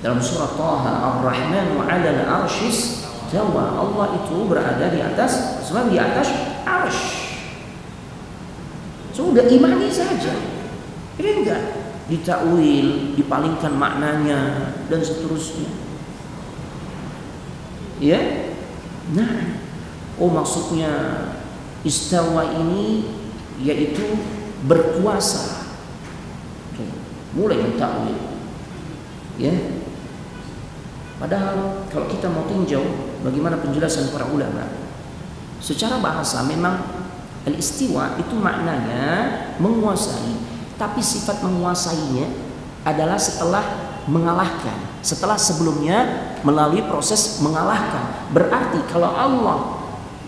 Speaker 1: dalam surah Taha, Ar-Rahmanu 'alal 'arshis Jawa, Allah itu berada di atas, sebab di atas arsh. Sudah imani saja. Ini enggak ditakwil, dipalingkan maknanya dan seterusnya. Ya. Nah, maksudnya istawa ini yaitu berkuasa. Mulai mentakwil. Ya. Padahal kalau kita mau tinjau bagaimana penjelasan para ulama, secara bahasa memang al-istiwa itu maknanya menguasai, tapi sifat menguasainya adalah setelah mengalahkan, setelah sebelumnya melalui proses mengalahkan. Berarti kalau Allah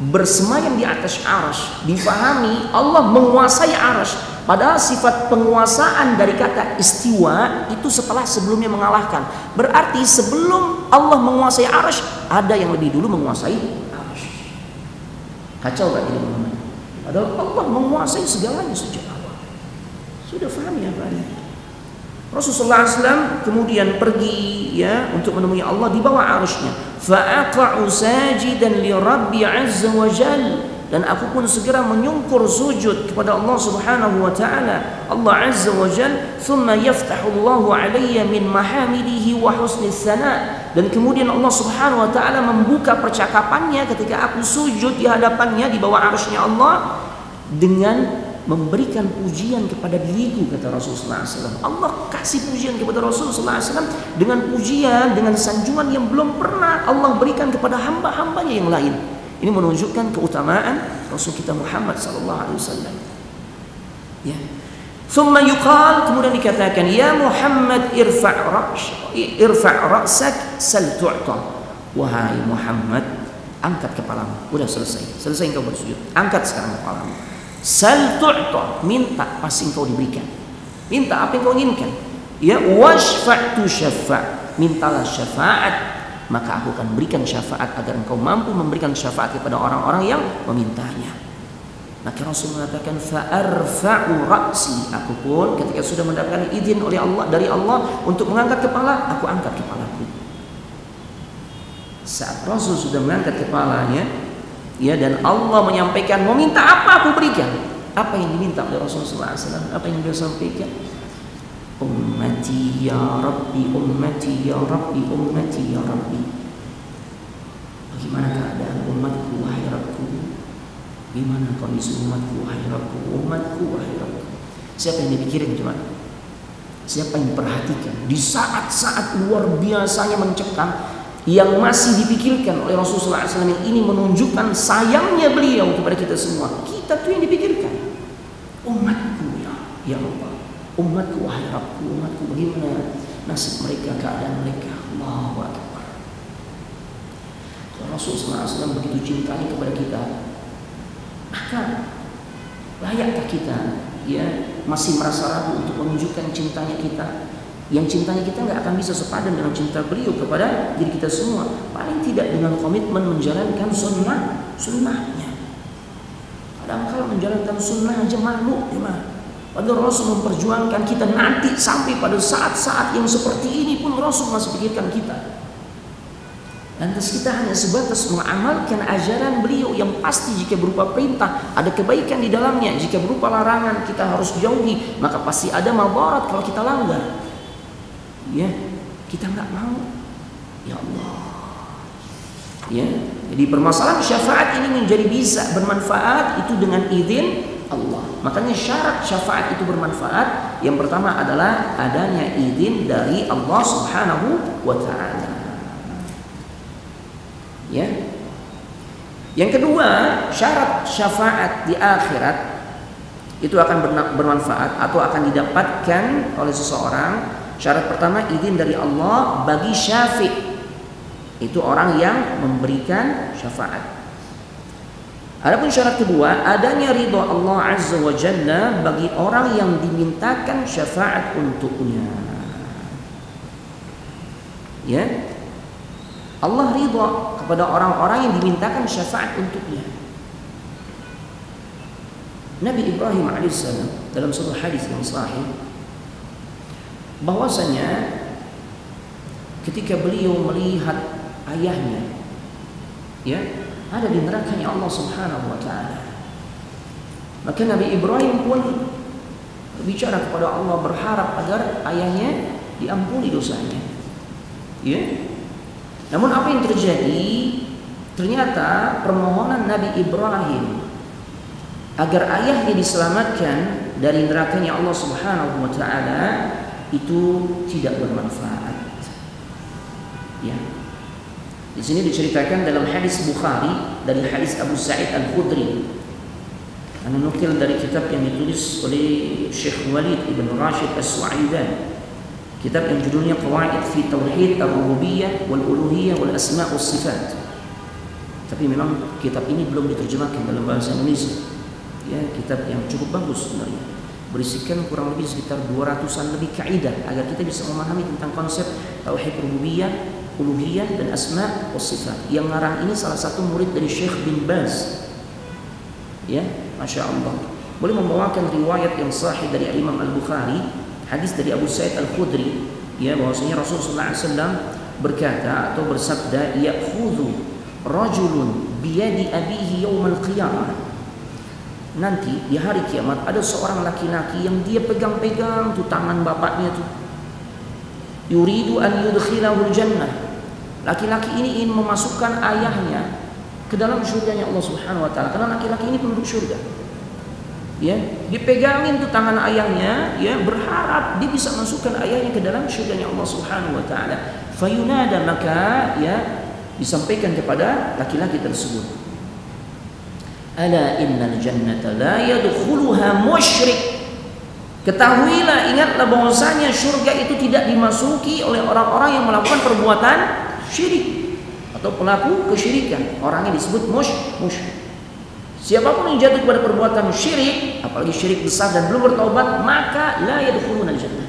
Speaker 1: bersemayam di atas arasy, difahami Allah menguasai arasy. Padahal sifat penguasaan dari kata istiwa itu setelah sebelumnya mengalahkan. Berarti sebelum Allah menguasai arasy, ada yang lebih dulu menguasai arasy. Kacau gak ini teman-teman? Padahal Allah menguasai segalanya sejak awal. Sudah paham ya Pak? Rasulullah SAW kemudian pergi ya untuk menemui Allah di bawah arasy-Nya. Fa'aqa'u sajidan li Rabbi 'azza wa jalla, dan aku pun segera menyungkur sujud kepada Allah Subhanahu wa taala. Allah Azza wa Jalla, thumma yaftahu Allahu 'alayya min mahamidihi wa husni tsana, dan kemudian Allah Subhanahu wa taala membuka percakapannya ketika aku sujud di hadapannya di bawah arsy-Nya Allah dengan memberikan pujian kepada diriku, kata Rasulullah SAW. Allah kasih pujian kepada Rasulullah SAW dengan pujian, dengan sanjungan yang belum pernah Allah berikan kepada hamba-hambanya yang lain. Ini menunjukkan keutamaan Rasul kita Muhammad sallallahu alaihi wasallam. Ya. Thumma yuqal, kemudian dikatakan, ya Muhammad irfa' ra'sak sal tu'ta. Wahai Muhammad, angkat kepalamu. Udah selesai engkau bersujud. Angkat sekarang kepalamu. Sal tu'ta, minta pasti engkau diberikan. Minta apa yang kau inginkan. Ya, washfa'tu syafa', mintalah syafaat, maka aku akan berikan syafaat agar engkau mampu memberikan syafaat kepada orang-orang yang memintanya. Maka Rasul mengatakan fa'arfa'u ra'si, aku pun ketika sudah mendapatkan izin oleh Allah dari Allah untuk mengangkat kepala, aku angkat kepalaku. Saat Rasul sudah mengangkat kepalanya, ya, dan Allah menyampaikan mau minta apa aku berikan. Apa yang diminta oleh Rasulullah SAW? Apa yang beliau sampaikan? Ummati ya Rabbi, ummati ya Rabbi, ummati ya Rabbi. Bagaimana keadaan umatku wahai Rabbku? Gimana kondisi umatku wahai Rabbku? Umatku wahai Rabbku. Siapa yang dipikirin coba? Siapa yang diperhatikan di saat-saat luar biasanya mencekam yang masih dipikirkan oleh Rasulullah SAW, yang ini menunjukkan sayangnya beliau kepada kita semua. Kita tuh yang dipikirkan. Umatku ya Allah, umatku wahai Rabbku, umatku bagaimana nasib mereka, keadaan mereka. Allahu Akbar. Rasulullah SAW begitu cintanya kepada kita, maka layakkah kita, ya, masih merasa ragu untuk menunjukkan cintanya kita? Yang cintanya kita nggak akan bisa sepadan dengan cinta beliau kepada diri kita semua. Paling tidak dengan komitmen menjalankan sunnahnya. Kadang-kadang menjalankan sunnah aja malu, ya. Padahal Rasul memperjuangkan kita nanti sampai pada saat-saat yang seperti ini pun Rasul masih pikirkan kita. Lantas kita hanya sebatas mengamalkan ajaran beliau yang pasti jika berupa perintah ada kebaikan di dalamnya, jika berupa larangan kita harus jauhi, maka pasti ada mabarat kalau kita langgar. Ya, kita nggak mau. Ya Allah. Ya, jadi permasalahan syafaat ini menjadi bisa bermanfaat itu dengan izin Allah. Makanya syarat syafaat itu bermanfaat yang pertama adalah adanya izin dari Allah Subhanahu wa taala. Ya. Yang kedua, syarat syafaat di akhirat itu akan bermanfaat atau akan didapatkan oleh seseorang. Syarat pertama izin dari Allah bagi syafi', itu orang yang memberikan syafaat. Adapun syarat kedua, adanya ridha Allah Azza wa Jalla bagi orang yang dimintakan syafaat untuknya. Ya. Allah ridha kepada orang-orang yang dimintakan syafaat untuknya. Nabi Ibrahim alaihissalam dalam satu hadis yang sahih bahwasanya ketika beliau melihat ayahnya, ya, ada di nerakanya Allah Subhanahu wa taala, maka Nabi Ibrahim pun berbicara kepada Allah berharap agar ayahnya diampuni dosanya. Ya. Namun apa yang terjadi? Ternyata permohonan Nabi Ibrahim agar ayahnya diselamatkan dari nerakanya Allah Subhanahu wa taala itu tidak bermanfaat. Ya. Di sini diceritakan dalam hadis Bukhari dari hadis Abu Sa'id Al-Khudri. Anu nukil dari kitab yang ditulis oleh Syekh Walid Ibn Rashid As-Su'aidan. Kitab yang judulnya Qawaid fi Tauhid Ar-Rububiyyah wal Uluhiyyah wal Asma' was Sifat. Tapi memang kitab ini belum diterjemahkan dalam bahasa Indonesia. Ya, kitab yang cukup bagus sebenarnya. Berisikan kurang lebih sekitar 200-an lebih kaidah agar kita bisa memahami tentang konsep tauhid rububiyah, uluhiyah dan asma' was sifat. Yang ngarang ini salah satu murid dari Syekh bin Baz. Ya, Masya Allah. Boleh membawakan riwayat yang sahih dari Imam Al-Bukhari, hadis dari Abu Sa'id Al-Khudri, ya, bahwasanya Rasulullah SAW berkata atau bersabda, ya'khudhu rajulun biyadi abihi yawmal qiyamah. Nanti di hari kiamat ada seorang laki-laki yang dia pegang-pegang tuh tangan bapaknya tuh. Yuridu an yudkhilahul jannah. Laki-laki ini ingin memasukkan ayahnya ke dalam surganya Allah Subhanahu wa taala, karena laki-laki ini penduduk surga. Ya, dipegangin tuh tangan ayahnya, ya, berharap dia bisa masukkan ayahnya ke dalam surganya Allah Subhanahu wa taala. Fayunada, maka ya disampaikan kepada laki-laki tersebut, ala innal jannata la yadkhuluha musyrik. Ketahuilah, ingatlah bahwasanya surga itu tidak dimasuki oleh orang-orang yang melakukan perbuatan syirik atau pelaku kesyirikan. Orangnya disebut musyrik. Siapapun yang jatuh kepada perbuatan syirik, apalagi syirik besar dan belum bertaubat, maka la yadkhuluna jannah.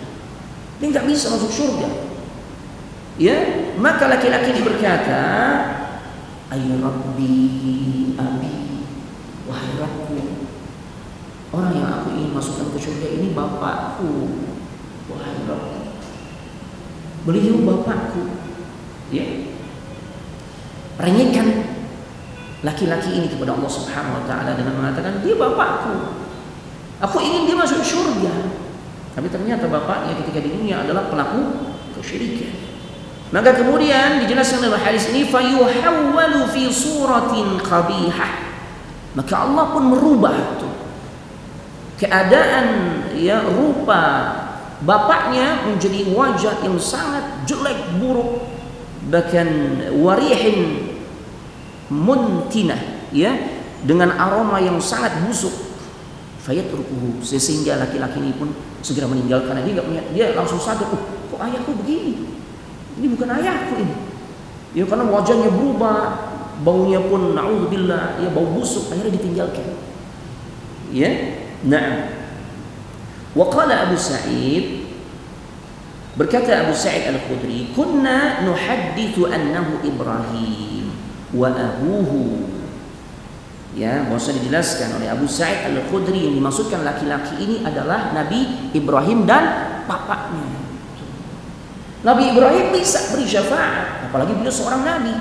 Speaker 1: Dia enggak bisa masuk surga. Ya, maka laki-laki ini berkata, ay rabbi abi, wahai Rabbku, Orang yang aku ingin masukkan ke surga ini bapakku. Wahai Rabb, beliau bapakku. Ya, renyekan laki-laki ini kepada Allah Subhanahu wa taala dengan mengatakan dia bapakku. Aku ingin dia masuk surga. Tapi ternyata bapaknya ketika di dunia adalah pelaku kesyirikan. Maka kemudian dijelaskan dalam hadis ini fayuhawwalu fi suratin qabihah. Maka Allah pun merubah itu keadaan, ya, rupa bapaknya menjadi wajah yang sangat jelek, buruk, bahkan warihin muntinah, ya, dengan aroma yang sangat busuk. Fayatrukuhu, sehingga laki-laki ini pun segera meninggalkan. Dia langsung sadar, kok ayahku begini? Ini bukan ayahku ini. Ya, karena wajahnya berubah, baunya pun naudzubillah, ya, bau busuk, akhirnya ditinggalkan. Ya, nah. Wa qala Abu Sa'id, berkata Abu Sa'id Al-Khudri, kunna nuhaddithu annahu Ibrahim wa abuhu. Ya, bahwa dijelaskan oleh Abu Sa'id Al-Khudri yang dimaksudkan laki-laki ini adalah Nabi Ibrahim dan bapaknya. Nabi Ibrahim bisa beri syafaat, apalagi beliau seorang nabi.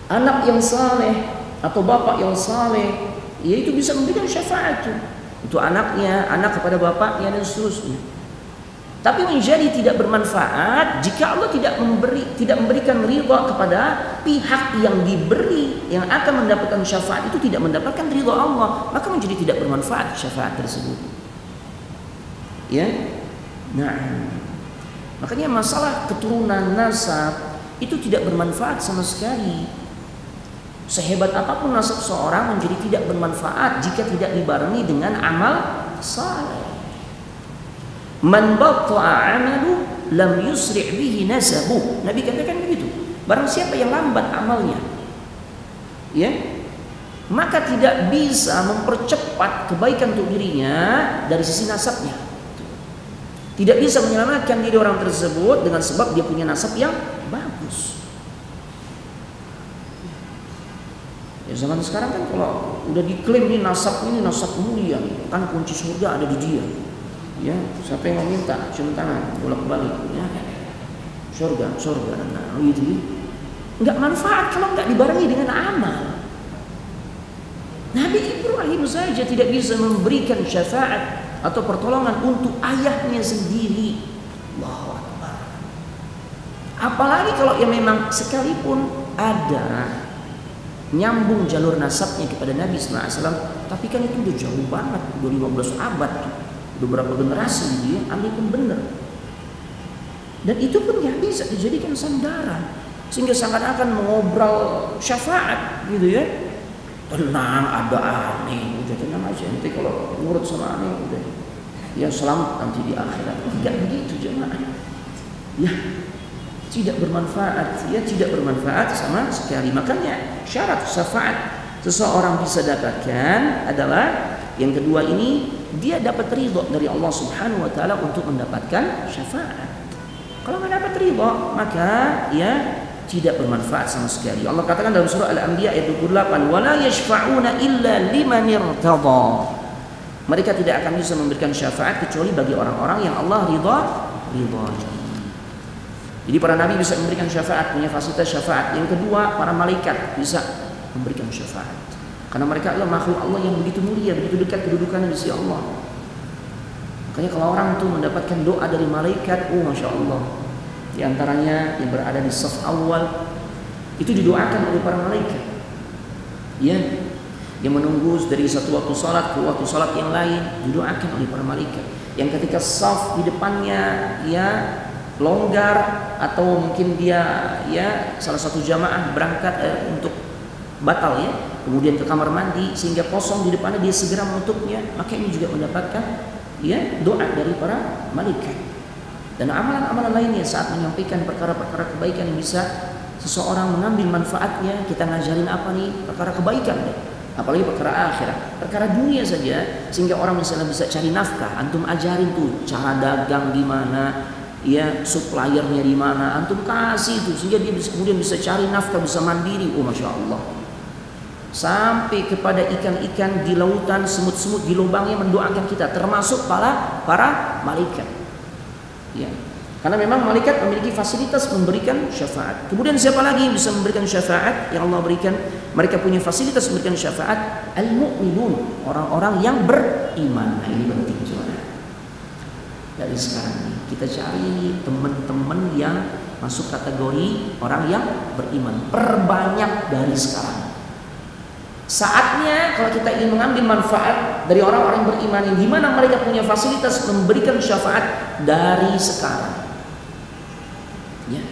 Speaker 1: Anak yang saleh atau bapak yang saleh, yaitu bisa memberikan syafaat untuk anaknya, anak kepada bapaknya dan seterusnya. Tapi menjadi tidak bermanfaat jika Allah tidak memberikan ridha kepada pihak yang diberi, yang akan mendapatkan syafaat itu tidak mendapatkan ridha Allah, maka menjadi tidak bermanfaat syafaat tersebut. Ya, nah, makanya masalah keturunan nasab itu tidak bermanfaat sama sekali. Sehebat apapun nasab seorang menjadi tidak bermanfaat jika tidak dibarengi dengan amal saleh. Man batta'a 'amalu lam yusri' bihi nasabuh. Nabi katakan begitu. Barang siapa yang lambat amalnya, ya, maka tidak bisa mempercepat kebaikan untuk dirinya dari sisi nasabnya. Tidak bisa menyelamatkan diri orang tersebut dengan sebab dia punya nasab yang bagus. Ya, zaman sekarang kan kalau udah diklaim ini nasab mulia, kan kunci surga ada di dia. Ya, siapa yang mau minta cium tangan bolak-balik, ya, surga. Nah, gitu ya. Enggak manfaat kalau enggak dibarengi dengan amal. Nabi Ibrahim saja tidak bisa memberikan syafaat atau pertolongan untuk ayahnya sendiri. Allahu Akbar. Apalagi kalau yang memang sekalipun ada nyambung jalur nasabnya kepada Nabi sallallahu alaihi wasallam, tapi kan itu udah jauh banget, udah 15 abad, udah berapa generasi dia, andai pun benar. Dan itu pun nggak bisa dijadikan sandaran, sehingga seakan-akan mengobrol syafaat, gitu ya. Tenang, ada aneh, udah tenang aja. Nanti kalau nurut sama aneh, udah ya selamat nanti di akhirat. Enggak begitu jemaah. Ya, tidak bermanfaat, ya, tidak bermanfaat sama sekali. Makanya syarat syafaat seseorang bisa dapatkan adalah yang kedua ini, dia dapat ridha dari Allah Subhanahu wa taala untuk mendapatkan syafaat. Kalau nggak dapat ridha, maka ya tidak bermanfaat sama sekali. Allah katakan dalam surah Al-Anbiya ayat 28, "Wala yashfa'una illa liman irtada." Mereka tidak akan bisa memberikan syafaat kecuali bagi orang-orang yang Allah ridha. Jadi para nabi bisa memberikan syafaat, punya fasilitas syafaat. Yang kedua, para malaikat bisa memberikan syafaat. Karena mereka adalah makhluk Allah yang begitu mulia, begitu dekat kedudukannya di sisi Allah. Makanya kalau orang itu mendapatkan doa dari malaikat, masya Allah. Di antaranya yang berada di saf awal itu didoakan oleh para malaikat. Ya, yang menunggu dari satu waktu salat ke waktu salat yang lain didoakan oleh para malaikat. Yang ketika saf di depannya ya longgar atau mungkin dia ya salah satu jamaah berangkat untuk batal ya, kemudian ke kamar mandi sehingga kosong di depannya, dia segera menutupnya, maka ini juga mendapatkan ya doa dari para malaikat. Dan amalan-amalan lainnya saat menyampaikan perkara-perkara kebaikan yang bisa seseorang mengambil manfaatnya, kita ngajarin apa nih? Perkara kebaikan deh. Apalagi perkara akhirat, perkara dunia saja, sehingga orang misalnya bisa cari nafkah, antum ajarin tuh cara dagang gimana, ya suppliernya di mana, antum kasih itu sehingga dia bisa, kemudian bisa cari nafkah, bisa mandiri. Masya Allah. sampai kepada ikan-ikan di lautan, semut-semut di lubangnya mendoakan kita, termasuk para malaikat. Ya. Karena memang malaikat memiliki fasilitas memberikan syafaat. Kemudian siapa lagi yang bisa memberikan syafaat? Yang Allah berikan, mereka punya fasilitas memberikan syafaat. Al-mu'minun, orang-orang yang beriman. Nah, ini penting juga. Dari sekarang ini kita cari teman-teman yang masuk kategori orang yang beriman. Perbanyak dari sekarang. Saatnya kalau kita ingin mengambil manfaat dari orang-orang beriman yang dimana mereka punya fasilitas memberikan syafaat dari sekarang. Ya.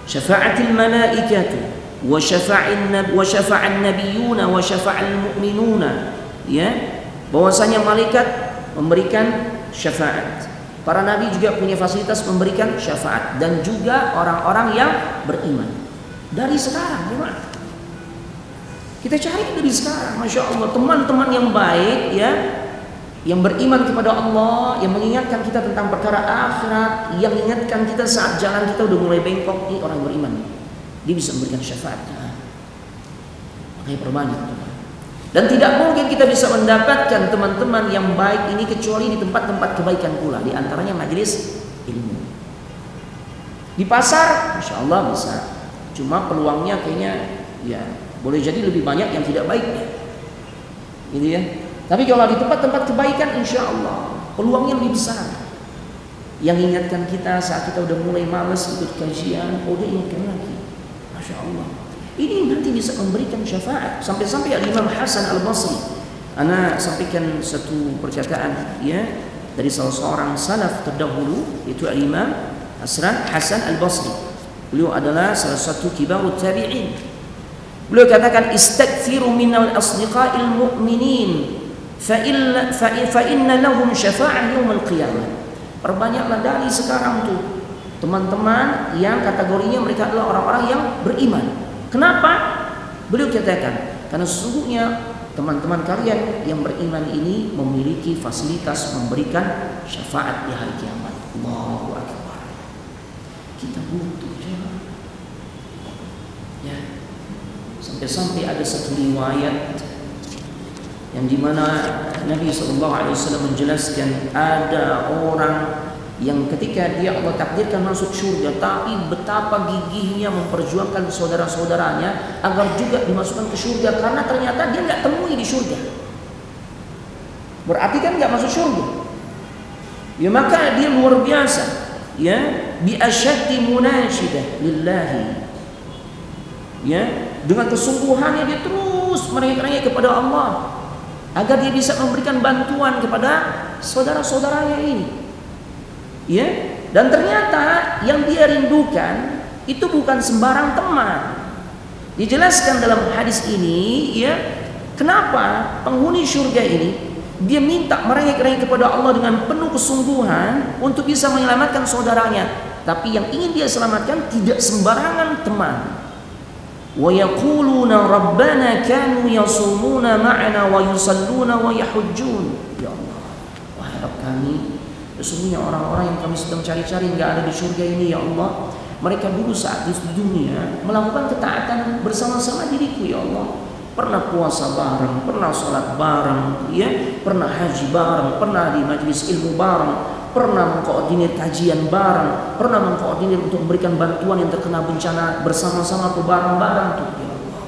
Speaker 1: Syafa'atil malaikatu wa syafa'an nabiyuna wa syafa'al mu'minuna. Ya, bahwasanya malaikat memberikan syafaat. Para nabi juga punya fasilitas memberikan syafaat dan juga orang-orang yang beriman. Dari sekarang, gimana? Kita cari dari sekarang, masya Allah, teman-teman yang baik, ya, yang beriman kepada Allah, yang mengingatkan kita tentang perkara akhirat, yang mengingatkan kita saat jalan kita udah mulai bengkok. Ini orang beriman, dia bisa memberikan syafaat. Makanya perbanyak. Dan tidak mungkin kita bisa mendapatkan teman-teman yang baik ini kecuali di tempat-tempat kebaikan pula, di antaranya majelis ilmu. Di pasar, masya Allah bisa. Cuma peluangnya kayaknya, ya, boleh jadi lebih banyak yang tidak baiknya, gitu ya. Tapi kalau di tempat-tempat kebaikan, insya Allah peluangnya lebih besar. Yang ingatkan kita saat kita udah mulai malas ikut kajian, dia ingatkan lagi. Masya Allah. Ini nanti bisa memberikan syafaat. Sampai-sampai Imam Hasan Al-Basri. Ana sampaikan satu perkataan, ya, dari salah seorang salaf terdahulu, yaitu Imam Hasan Al-Basri. Beliau adalah salah satu kibarut tabi'in. Beliau katakan, istaghfiru minal asdiqa'il mu'minin fa inna lahum syafa'ah yaumil qiyamah. Perbanyaklah dari sekarang tuh teman-teman yang kategorinya mereka adalah orang-orang yang beriman. Kenapa? Beliau katakan, karena sesungguhnya teman-teman kalian yang beriman ini memiliki fasilitas memberikan syafaat di hari kiamat. Allahu Akbar. Kita butuh, ya. Sampai-sampai ada satu riwayat yang dimana Nabi SAW menjelaskan ada orang yang ketika dia Allah takdirkan masuk surga, tapi betapa gigihnya memperjuangkan saudara-saudaranya agar juga dimasukkan ke surga, karena ternyata dia nggak temui di surga. Berarti kan nggak masuk surga. Ya, maka dia luar biasa, ya, bi asyaddi munasyidah lillahi. Ya, dengan kesungguhannya dia terus merengek-rengek kepada Allah agar dia bisa memberikan bantuan kepada saudara-saudaranya ini. Ya, dan ternyata yang dia rindukan itu bukan sembarang teman. Dijelaskan dalam hadis ini, ya, kenapa penghuni surga ini dia minta merengek-rengek kepada Allah dengan penuh kesungguhan untuk bisa menyelamatkan saudaranya, tapi yang ingin dia selamatkan tidak sembarangan teman. Wa yaquluna rabbana kanu yasumuna ma'ana wa yusalluna wa yahujjun. Ya Allah, wahai Rabb kami, sesungguhnya orang-orang yang kami sedang cari-cari nggak ada di surga ini, ya Allah. Mereka dulu saat di dunia melakukan ketaatan bersama-sama diriku, ya Allah. Pernah puasa bareng, pernah sholat bareng, ya, pernah haji bareng, pernah di majelis ilmu bareng, pernah mengkoordinir kajian bareng, pernah mengkoordinir untuk memberikan bantuan yang terkena bencana bersama-sama atau bareng-bareng tuh, ya Allah.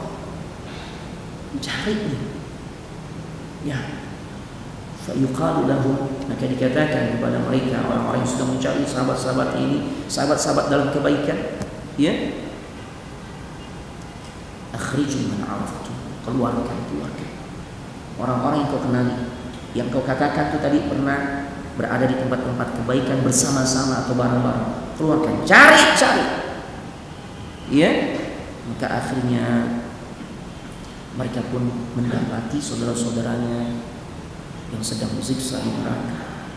Speaker 1: Cari, ya. Fayuqalu lahum, maka dikatakan kepada mereka, orang-orang yang sudah mencari sahabat-sahabat ini, sahabat-sahabat dalam kebaikan, ya, akhriju man araftu, keluarkan orang-orang yang kau kenali, yang kau katakan itu tadi pernah berada di tempat-tempat kebaikan bersama-sama atau bareng-bareng, keluarkan, cari, ya. Maka akhirnya mereka pun mendapati saudara-saudaranya yang sedang disiksa di neraka,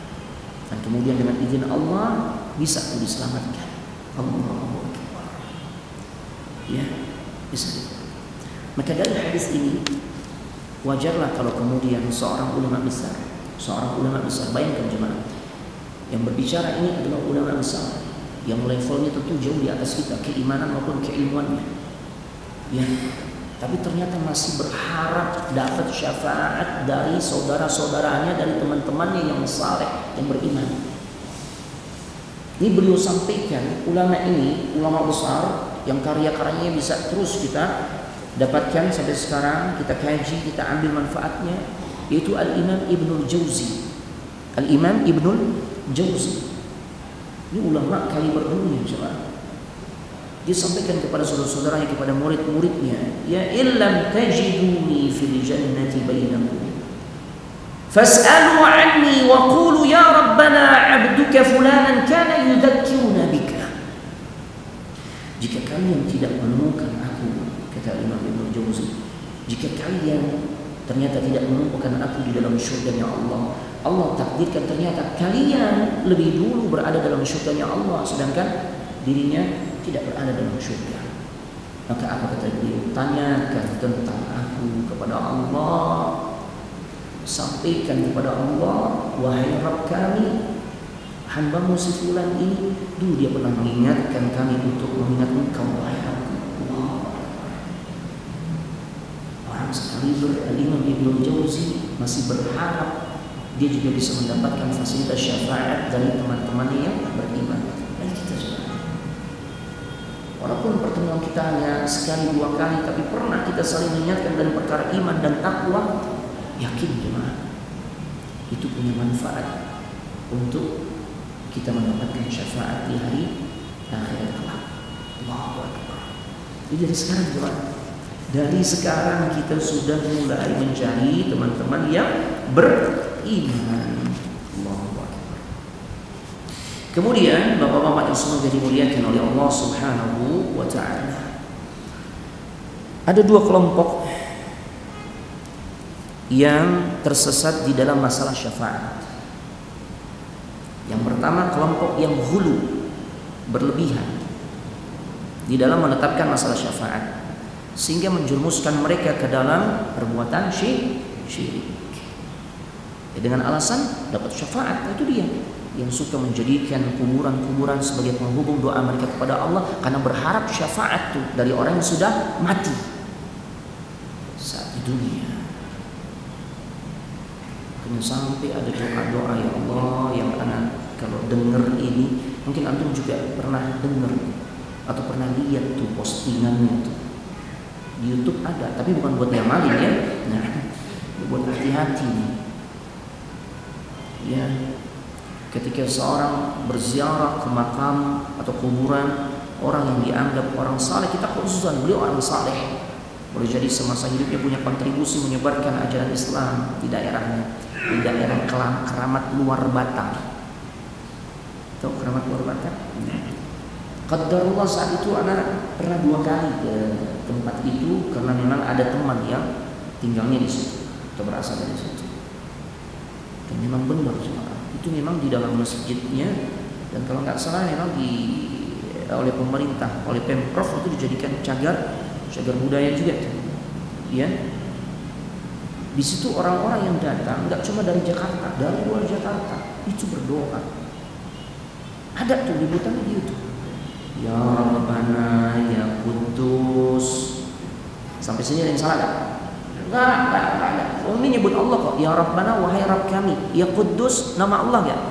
Speaker 1: dan kemudian dengan izin Allah bisa diselamatkan. Allahu Akbar. Ya, bisa. Maka dari hadis ini wajarlah kalau kemudian seorang ulama besar, bayangkan jemaah, yang berbicara ini adalah ulama besar yang levelnya tentu jauh di atas kita, keimanan maupun keilmuannya. Ya, tapi ternyata masih berharap dapat syafaat dari saudara-saudaranya, dari teman-temannya yang saleh, yang beriman. Ini beliau sampaikan, ulama ini, ulama besar yang karya-karyanya bisa terus kita dapatkan sampai sekarang, kita kaji, kita ambil manfaatnya, yaitu Al-Imam Ibnul Jauzi. Al-Imam Ibnul Jauzi ini ulama kaliber dunia, coba. Dia sampaikan kepada saudara-saudaranya, kepada murid-muridnya, ya illam tajiduni fil jannati bainakum fas'alu anni wa qulu ya rabbana 'abduka fulanan kana yudzakkiruna bika. Jika kalian tidak menemukan aku, kata Imam Ibnu Jauzi, jika kalian ternyata tidak menemukan aku di dalam syurganya Allah, Allah takdirkan ternyata kalian lebih dulu berada dalam syurganya Allah, sedangkan dirinya tidak berada dalam syurga. Maka apa kata beliau? Tanyakan tentang aku kepada Allah, sampaikan kepada Allah, wahai Rabb kami, hambamu si fulan ini dulu dia pernah mengingatkan kami untuk mengingat Engkau, wahai Rabb. Orang sekali Al-Imam Ibnu Jauzi masih berharap dia juga bisa mendapatkan fasilitas syafaat dari teman-temannya yang beriman. Dan kita juga, walaupun pertemuan kita hanya sekali dua kali, tapi pernah kita saling mengingatkan dari perkara iman dan takwa. Yakin jemaah, itu punya manfaat untuk kita mendapatkan syafaat di hari akhirat kelak. Allahu Akbar. Jadi dari sekarang jemaah, dari sekarang kita sudah mulai mencari teman-teman yang beriman. Allahu Akbar. Kemudian bapak-bapak yang semoga dimuliakan oleh Allah Subhanahu wa ta'ala, ada dua kelompok yang tersesat di dalam masalah syafaat. Yang pertama, kelompok yang ghulu, berlebihan di dalam menetapkan masalah syafaat, sehingga menjerumuskan mereka ke dalam perbuatan syirik. Ya, dengan alasan dapat syafaat, itu dia yang suka menjadikan kuburan-kuburan sebagai penghubung doa mereka kepada Allah, karena berharap syafaat itu dari orang yang sudah mati saat di dunia. Makanya sampai ada doa-doa, ya Allah, yang anak kalau dengar ini, mungkin antum juga pernah dengar atau pernah lihat tuh postingannya tuh di YouTube ada, tapi bukan buat diamalin ya. Nah, buat hati-hati nih. Ya, ketika seorang berziarah ke makam atau kuburan orang yang dianggap orang saleh, kita khususan beliau orang saleh, boleh jadi semasa hidupnya punya kontribusi menyebarkan ajaran Islam di daerahnya, di daerah Keramat Luar Batang. Tahu Keramat Luar Batang? Qadarullah, saat itu anak pernah 2 kali ke tempat itu karena memang ada teman yang tinggalnya di situ atau berasal dari situ. Dan memang benar jemaah, itu memang di dalam masjidnya, dan kalau nggak salah memang oleh pemerintah, oleh Pemprov itu dijadikan cagar budaya juga tuh. Ya. Di situ orang-orang yang datang nggak cuma dari Jakarta, dari luar Jakarta itu berdoa. Ada tuh liputannya di YouTube. Ya Rabbana ya Kudus. Sampai sini ada yang salah gak? Enggak ada. Oh, ini nyebut Allah kok. Ya Rabbana, wahai Rabb kami. Ya Kudus, nama Allah gak?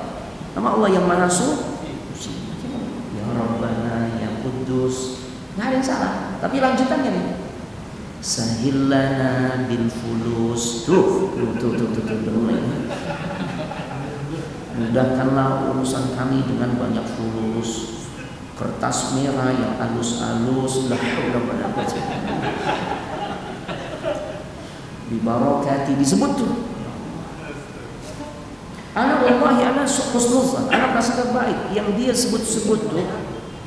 Speaker 1: Nama Allah yang Maha Suci. Ya Rabbana ya Kudus. Nggak ada yang salah. Tapi lanjutannya nih, Sahillana bil fulus. Tuh. Mudahkanlah urusan kami dengan banyak fulus. Kertas merah yang halus-halus, la haula wala quwwata illa billah. Bi barakati disebut tuh. Anak wallahi anak husnuzan, anak prasangka baik yang dia sebut-sebut tuh,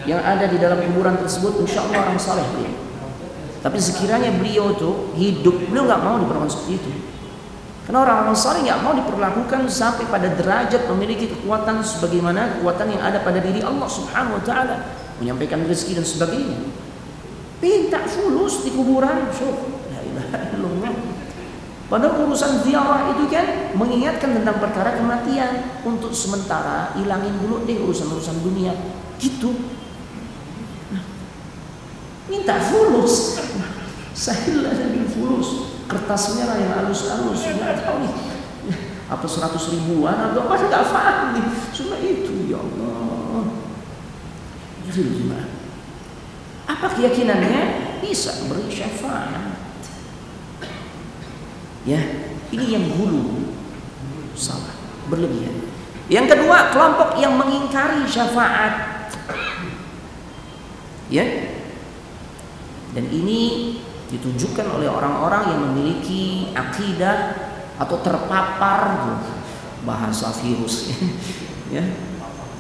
Speaker 1: yang ada di dalam kuburan tersebut, insyaallah orang saleh dia. Tapi sekiranya beliau tuh hidup, beliau nggak mau diperlakukan seperti itu. Karena orang-orang saleh nggak mau diperlakukan sampai pada derajat memiliki kekuatan sebagaimana kekuatan yang ada pada diri Allah Subhanahu wa taala, menyampaikan rezeki dan sebagainya. Minta fulus di kuburan, la ilaha illallah. Padahal urusan ziarah itu kan mengingatkan tentang perkara kematian, untuk sementara hilangin dulu deh urusan-urusan dunia, gitu. Minta fulus. Sahillah bil fulus, kertas merah yang halus-halus, nggak tahu nih apa 100 ribuan atau apa, nggak paham nih. Cuma itu, ya Allah. Jadi gimana? Apa keyakinannya? Bisa beri syafaat. Ya, ini yang hulu, salah, berlebihan. Yang kedua, kelompok yang mengingkari syafaat. Ya. Dan ini ditunjukkan oleh orang-orang yang memiliki akidah atau terpapar, bahasa virus ya.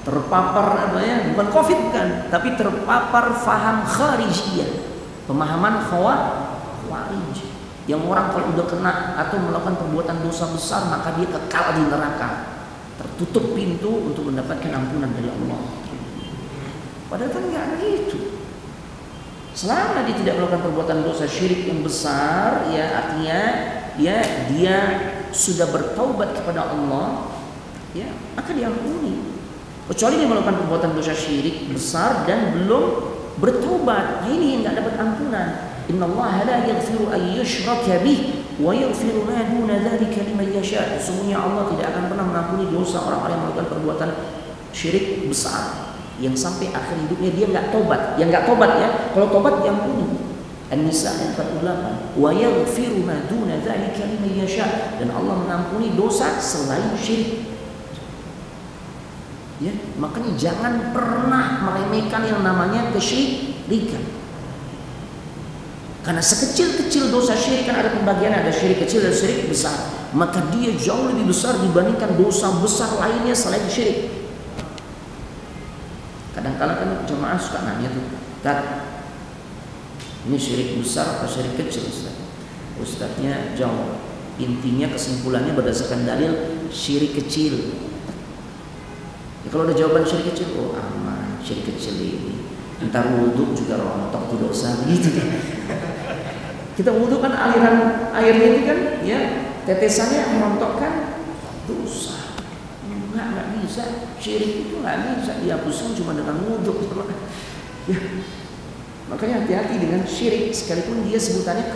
Speaker 1: Terpapar apa ya? Bukan Covid kan, tapi terpapar faham kharijiyah, pemahaman khawarij. Yang orang kalau udah kena atau melakukan perbuatan dosa besar maka dia kekal di neraka. Tertutup pintu untuk mendapatkan ampunan dari Allah. Padahal kan enggak begitu. Selama dia tidak melakukan perbuatan dosa syirik yang besar, ya artinya dia sudah bertaubat kepada Allah, ya maka diampuni. Kecuali dia melakukan perbuatan dosa syirik besar dan belum bertaubat, nah ini yang enggak dapat ampunan. Innallaha la yaghfiru an yushraka bih wa yaghfiru ma duna dzalika liman yasha. Sesungguhnya Allah tidak akan pernah mengampuni dosa orang-orang yang melakukan perbuatan syirik besar yang sampai akhir hidupnya dia nggak tobat. Yang nggak tobat ya, kalau tobat diampuni. An-Nisa ayat 48. Wa yaghfiru ma duna dzalika liman yasha, dan Allah mengampuni dosa selain syirik. Ya, makanya jangan pernah meremehkan yang namanya kesyirikan. Karena sekecil-kecil dosa syirik kan ada pembagian, ada syirik kecil dan syirik besar. Maka dia jauh lebih besar dibandingkan dosa besar lainnya selain syirik. Kadang-kadang kan jemaah suka nanya tuh, Ustaz, ini syirik besar atau syirik kecil Ustaz? Ustaznya jawab, intinya kesimpulannya berdasarkan dalil syirik kecil. Ya, kalau ada jawaban syirik kecil, oh aman, syirik kecil ini. Ntar wudhu juga rontok tuh dosa gitu. Kita wudhu kan aliran airnya itu kan, ya tetesannya merontokkan dosa. Nggak bisa, syirik itu nggak bisa dihapuskan cuma dengan wudhu. Ya, makanya hati-hati dengan syirik sekalipun dia sebutannya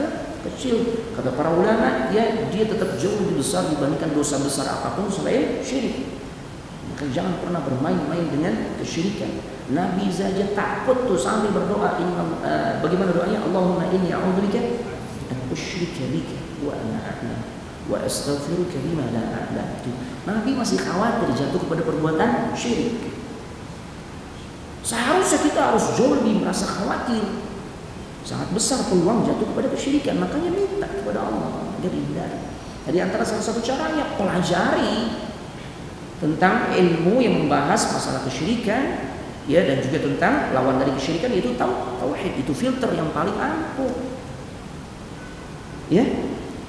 Speaker 1: kecil. Kata para ulama, dia tetap jauh lebih besar dibandingkan dosa besar apapun selain syirik. Maka jangan pernah bermain-main dengan kesyirikan. Nabi saja takut tuh sambil berdoa. Bagaimana doanya? Allahumma inni a'udzubika an usyrika bika wa ana a'lam wa astaghfiruka bima la a'lam. Nabi masih khawatir jatuh kepada perbuatan syirik. Seharusnya kita harus jauh lebih merasa khawatir. Sangat besar peluang jatuh kepada kesyirikan, makanya minta kepada Allah agar dihindari. Jadi antara salah satu caranya pelajari tentang ilmu yang membahas masalah kesyirikan, ya, dan juga tentang lawan dari kesyirikan, yaitu tauhid. Itu filter yang paling ampuh. Ya,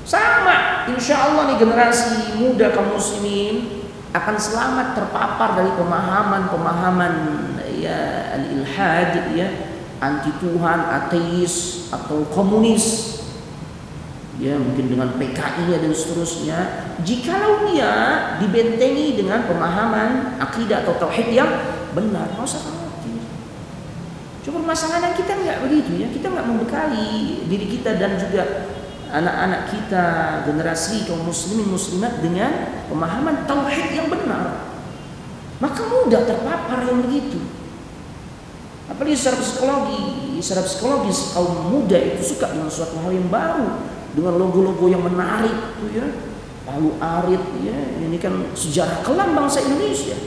Speaker 1: sama. Insya Allah nih generasi muda kaum muslimin akan selamat terpapar dari pemahaman ya al-ilhad, ya anti Tuhan, ateis atau komunis. Ya, mungkin dengan PKI dan seterusnya. Jikalau dia dibentengi dengan pemahaman akidah atau tauhid yang benar, nggak usah khawatir. Cuma masalahnya kita nggak begitu ya, kita nggak membekali diri kita dan juga anak-anak kita, generasi kaum muslimin muslimat dengan pemahaman tauhid yang benar. Maka mudah terpapar yang begitu. Apalagi secara psikologis kaum muda itu suka dengan suatu hal yang baru, dengan logo-logo yang menarik tuh ya, Palu Arit ya, ini kan sejarah kelam bangsa Indonesia.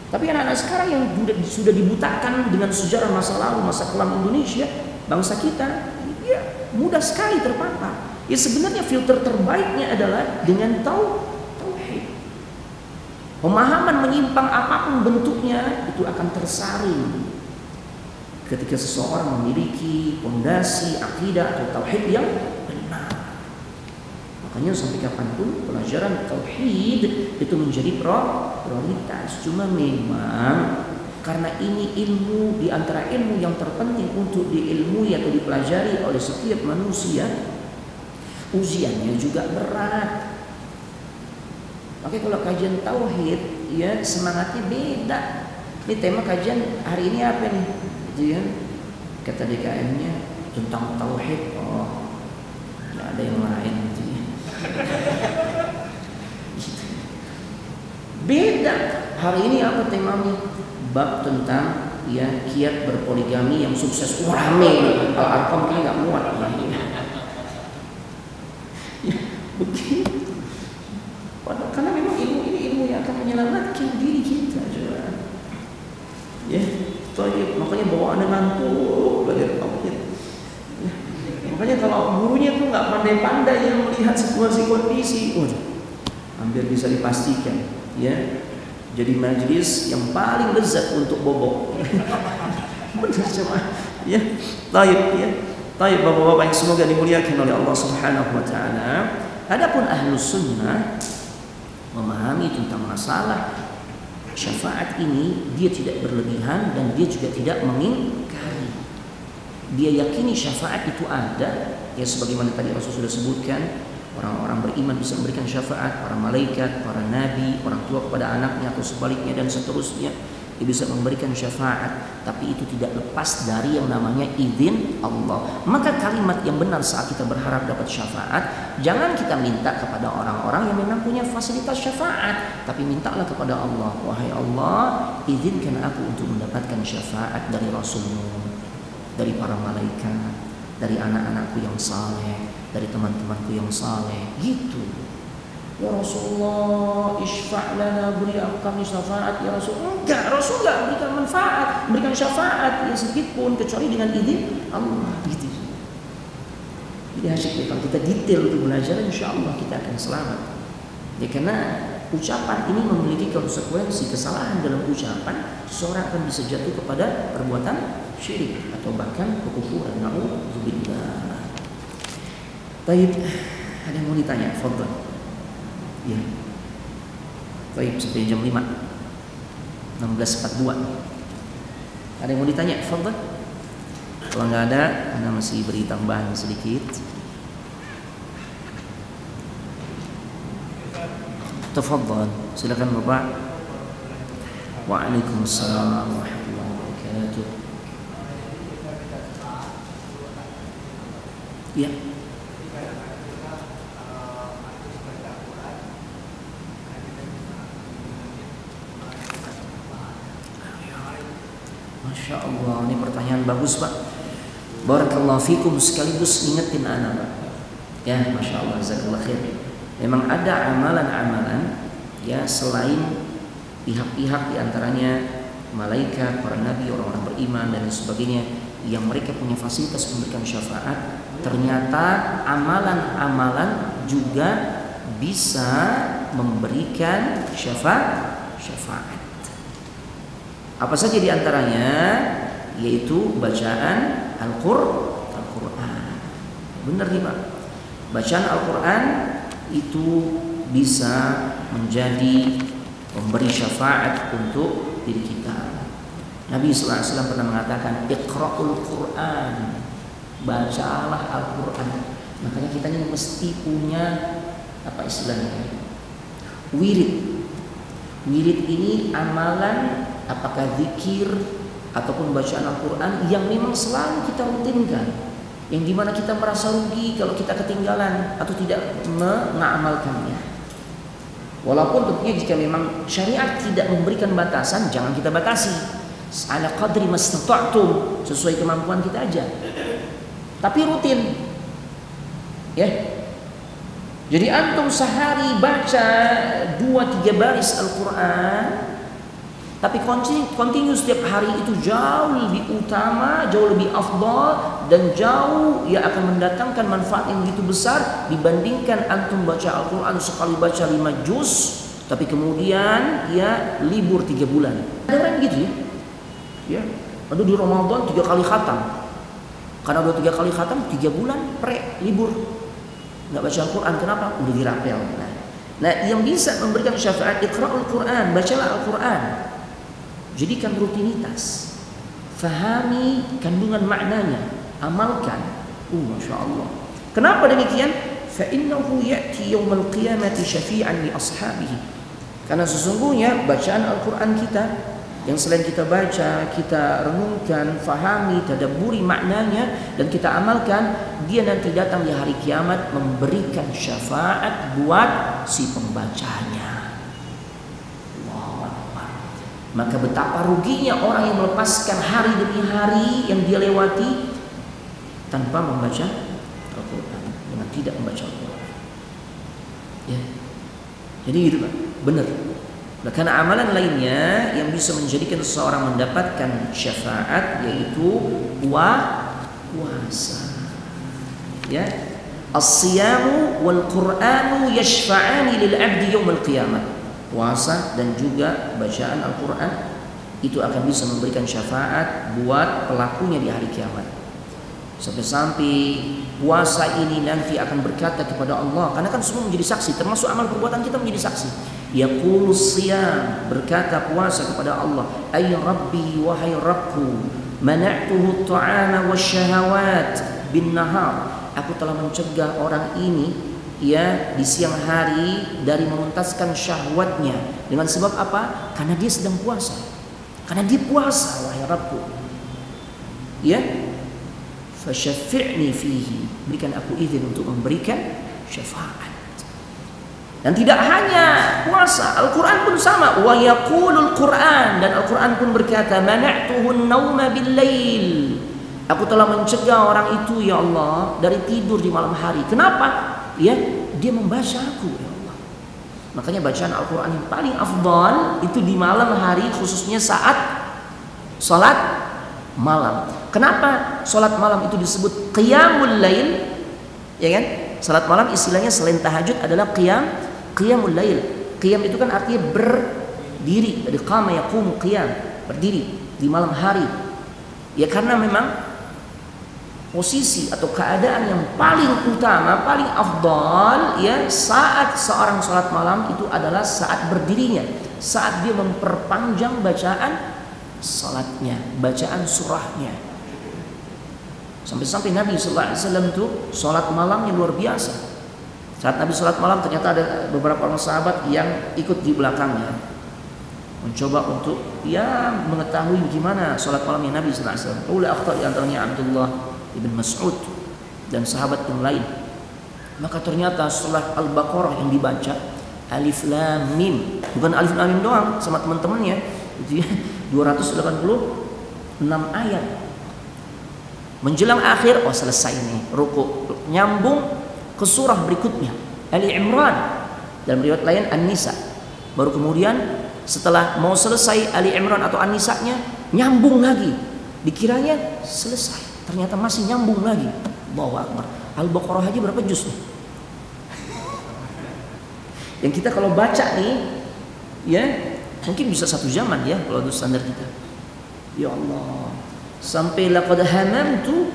Speaker 1: Tapi anak-anak sekarang yang sudah dibutakan dengan sejarah masa lalu, masa kelam Indonesia, bangsa kita, ya mudah sekali terpapar. Ya sebenarnya filter terbaiknya adalah dengan tauhid. Pemahaman menyimpang apapun bentuknya itu akan tersaring ketika seseorang memiliki fondasi akidah atau tauhid yang benar. Makanya sampai kapanpun pelajaran tauhid itu menjadi prioritas. Cuma memang karena ini ilmu di antara ilmu yang terpenting untuk diilmui atau dipelajari oleh setiap manusia, ujiannya juga berat. Makanya kalau kajian tauhid ya semangatnya beda. Ini tema kajian hari ini apa nih? Gitu ya. Kata DKM-nya tentang tauhid. Oh, nggak ada yang lain gitu ya. Beda. Hari ini apa temanya? Bab tentang ya kiat berpoligami yang sukses. Rame. Al-Arqam kayaknya nggak muat. Ya, begitu. Karena memang ilmu ini ilmu yang akan menyelamatkan diri kita juga. Ya, makanya bawaan ngantuk belajar tauhid. Ya, makanya kalau gurunya tuh nggak pandai-pandai yang melihat situasi kondisi, hampir bisa dipastikan, ya. Jadi majelis yang paling lezat untuk bobok. Benar cuma, ya. Taib bapak-bapak yang semoga dimuliakan oleh Allah Subhanahu wa taala. Adapun ahlus sunnah memahami tentang masalah syafaat ini, dia tidak berlebihan dan dia juga tidak mengingkari. Dia yakini syafaat itu ada, ya sebagaimana tadi Rasul sudah sebutkan, orang-orang beriman bisa memberikan syafaat, para malaikat, para nabi, orang tua kepada anaknya atau sebaliknya dan seterusnya, dia bisa memberikan syafaat. Tapi itu tidak lepas dari yang namanya izin Allah. Maka kalimat yang benar saat kita berharap dapat syafaat, jangan kita minta kepada orang-orang yang memang punya fasilitas syafaat, tapi mintalah kepada Allah. Wahai Allah, izinkan aku untuk mendapatkan syafaat dari Rasul-Mu, dari para malaikat, dari anak-anakku yang saleh, dari teman-temanku yang saleh. Gitu. Ya Rasulullah, isfa' lana, beri kami syafaat ya Rasul. Enggak, Rasul enggak berikan manfaat, berikan syafaat ya sedikit pun kecuali dengan izin Allah. Gitu. Jadi asyik kalau kita detail untuk belajar, insya Allah kita akan selamat. Ya karena ucapan ini memiliki konsekuensi. Kesalahan dalam ucapan, seseorang akan bisa jatuh kepada perbuatan syirik atau bahkan kekufuran. Na'udzubillah. Baik, ada yang mau ditanya? Fadhal. Ya. Baik, sampai jam 5. 16.42. Ada yang mau ditanya? Fadhal. Kalau nggak ada, Anda masih beri tambahan sedikit. Tafadhal, silakan Bapak. Waalaikumsalam warahmatullahi wabarakatuh. Ya. Masya Allah, ini pertanyaan bagus Pak. Barakallahu fikum, sekaligus ingetin anak Pak. Ya, Masya Allah, jazakallah khair. Memang ada amalan-amalan ya selain pihak-pihak diantaranya malaikat, para nabi, orang-orang beriman dan sebagainya yang mereka punya fasilitas memberikan syafaat. Ternyata amalan-amalan juga bisa memberikan syafaat. Apa saja diantaranya? Yaitu bacaan Al-Quran. Benar nih Pak. Bacaan Al-Quran itu bisa menjadi pemberi syafaat untuk diri kita. Nabi SAW pernah mengatakan, Iqra'ul Quran, bacalah Al-Quran. Makanya kita ini mesti punya apa istilahnya? Wirid. Wirid ini amalan, apakah zikir ataupun bacaan Al-Quran yang memang selalu kita rutinkan, yang dimana kita merasa rugi kalau kita ketinggalan atau tidak mengamalkannya. Walaupun tentunya jika memang syariat tidak memberikan batasan, jangan kita batasi. Ala qadri mastata'tum, sesuai kemampuan kita aja. Tapi rutin. Ya. Jadi antum sehari baca 2-3 baris Al-Quran, tapi continue setiap hari, itu jauh lebih utama, jauh lebih afdal, dan jauh ya akan mendatangkan manfaat yang begitu besar dibandingkan antum baca Al-Quran sekali baca 5 juz, tapi kemudian ya libur 3 bulan. Ada orang begitu ya. Aduh di Ramadan 3 kali khatam. Karena udah 3 kali khatam, 3 bulan libur. Nggak baca Al-Quran, kenapa? Udah dirapel. Nah, yang bisa memberikan syafaat, Iqra'ul Quran, bacalah Al-Quran. Jadikan rutinitas, fahami kandungan maknanya, amalkan. Masya Allah. Kenapa demikian? فَإِنَّهُ يَأْتِي يَوْمَ الْقِيَامَةِ شَفِيعًا لِأَصْحَابِهِ. Karena sesungguhnya bacaan Al-Quran kita yang selain kita baca, kita renungkan, fahami, tadabburi maknanya dan kita amalkan, dia nanti datang di hari kiamat memberikan syafaat buat si pembacanya. Allahu Akbar. Maka betapa ruginya orang yang melepaskan hari demi hari yang dia lewati tanpa membaca Al-Quran, dengan tidak membaca Al-Quran. Ya. Jadi gitu Pak, benar. Nah, karena amalan lainnya yang bisa menjadikan seseorang mendapatkan syafaat yaitu puasa. Ya, as-siyamu wal Qur'anu yashfa'ani lil 'abdi yaumil qiyamah. Puasa dan juga bacaan Al-Qur'an itu akan bisa memberikan syafaat buat pelakunya di hari kiamat. Sampai-sampai puasa ini nanti akan berkata kepada Allah, karena kan semua menjadi saksi, termasuk amal perbuatan kita menjadi saksi. Yaqulus siyam, berkata puasa kepada Allah, ay rabbi wahai rabbku, mana'tuhu at-ta'ama wasyahawat bin nahar. Aku telah mencegah orang ini ya di siang hari dari menuntaskan syahwatnya. Dengan sebab apa? Karena dia sedang puasa. Karena dia puasa, wahai rabbku. Ya, fasyafi'ni fihi, berikan aku izin untuk memberikan syafaat. Dan tidak hanya puasa, Al-Quran pun sama. Wa yaqulul Quran, dan Al-Quran pun berkata, mana'tuhun nauma bil-lail. Aku telah mencegah orang itu ya Allah dari tidur di malam hari. Kenapa? Ya, dia membaca aku ya Allah. Makanya bacaan Al-Quran yang paling afdal itu di malam hari, khususnya saat salat malam. Kenapa salat malam itu disebut qiyamul lail? Ya kan? Salat malam istilahnya selain tahajud adalah qiyamul lail. Qiyam itu kan artinya berdiri. Dari qama yaqumu qiyam, berdiri di malam hari. Ya karena memang posisi atau keadaan yang paling utama, paling afdal ya saat seorang salat malam itu adalah saat berdirinya, saat dia memperpanjang bacaan salatnya, bacaan surahnya. Sampai-sampai Nabi sallallahu alaihi wasallam itu salat malamnya luar biasa. Saat Nabi salat malam ternyata ada beberapa orang sahabat yang ikut di belakangnya, mencoba untuk ya mengetahui gimana salat malamnya Nabi sallallahu alaihi wasallam. Oleh akhtar di antaranya Abdullah ibn Mas'ud dan sahabat yang lain. Maka ternyata setelah Al-Baqarah yang dibaca Alif Lam Mim, bukan Alif Lam Mim doang sama teman-temannya, itu ya 286 ayat. Menjelang akhir, oh selesai nih ruku, nyambung ke surah berikutnya Ali Imran, dalam riwayat lain An-Nisa. Baru kemudian setelah mau selesai Ali Imran atau An-Nisanya, nyambung lagi. Dikiranya selesai, ternyata masih nyambung lagi. Allahu Akbar. Al-Baqarah aja berapa juz nih? Yang kita kalau baca nih ya mungkin bisa 1 zaman ya kalau itu standar kita. Ya Allah, sampai laqad hamamtu,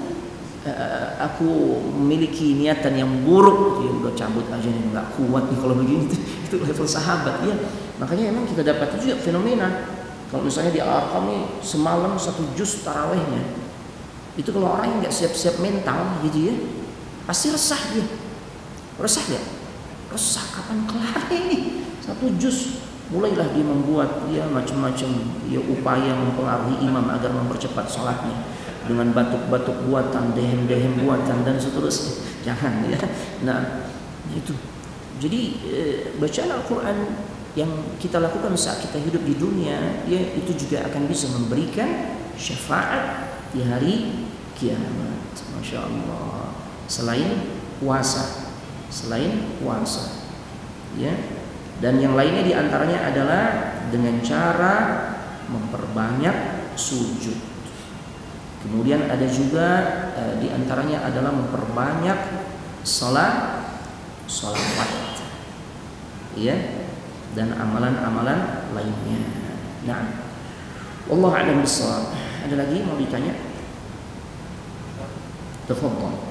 Speaker 1: aku memiliki niatan yang buruk. Ya udah cabut aja nih, nggak kuat nih kalau begini. Itu level sahabat ya. Makanya emang kita dapat juga fenomena kalau misalnya di Al-Arqam nih semalam 1 juz tarawehnya, itu kalau orang yang nggak siap-siap mental gitu ya pasti resah dia. Resah ya, resah kapan kelar ini 1 juz. Mulailah dia membuat ya macam-macam ya upaya mempengaruhi imam agar mempercepat sholatnya dengan batuk-batuk buatan, dehem-dehem buatan dan seterusnya. Jangan ya. Nah itu. Jadi bacaan Al-Quran yang kita lakukan saat kita hidup di dunia ya itu juga akan bisa memberikan syafaat di hari kiamat. Masya Allah. Selain puasa ya. Dan yang lainnya diantaranya adalah dengan cara memperbanyak sujud. Kemudian ada juga diantaranya adalah memperbanyak salawat, ya, dan amalan-amalan lainnya. Nah, wallahu a'lam bishawab. Ada lagi mau ditanya? Tafadhal.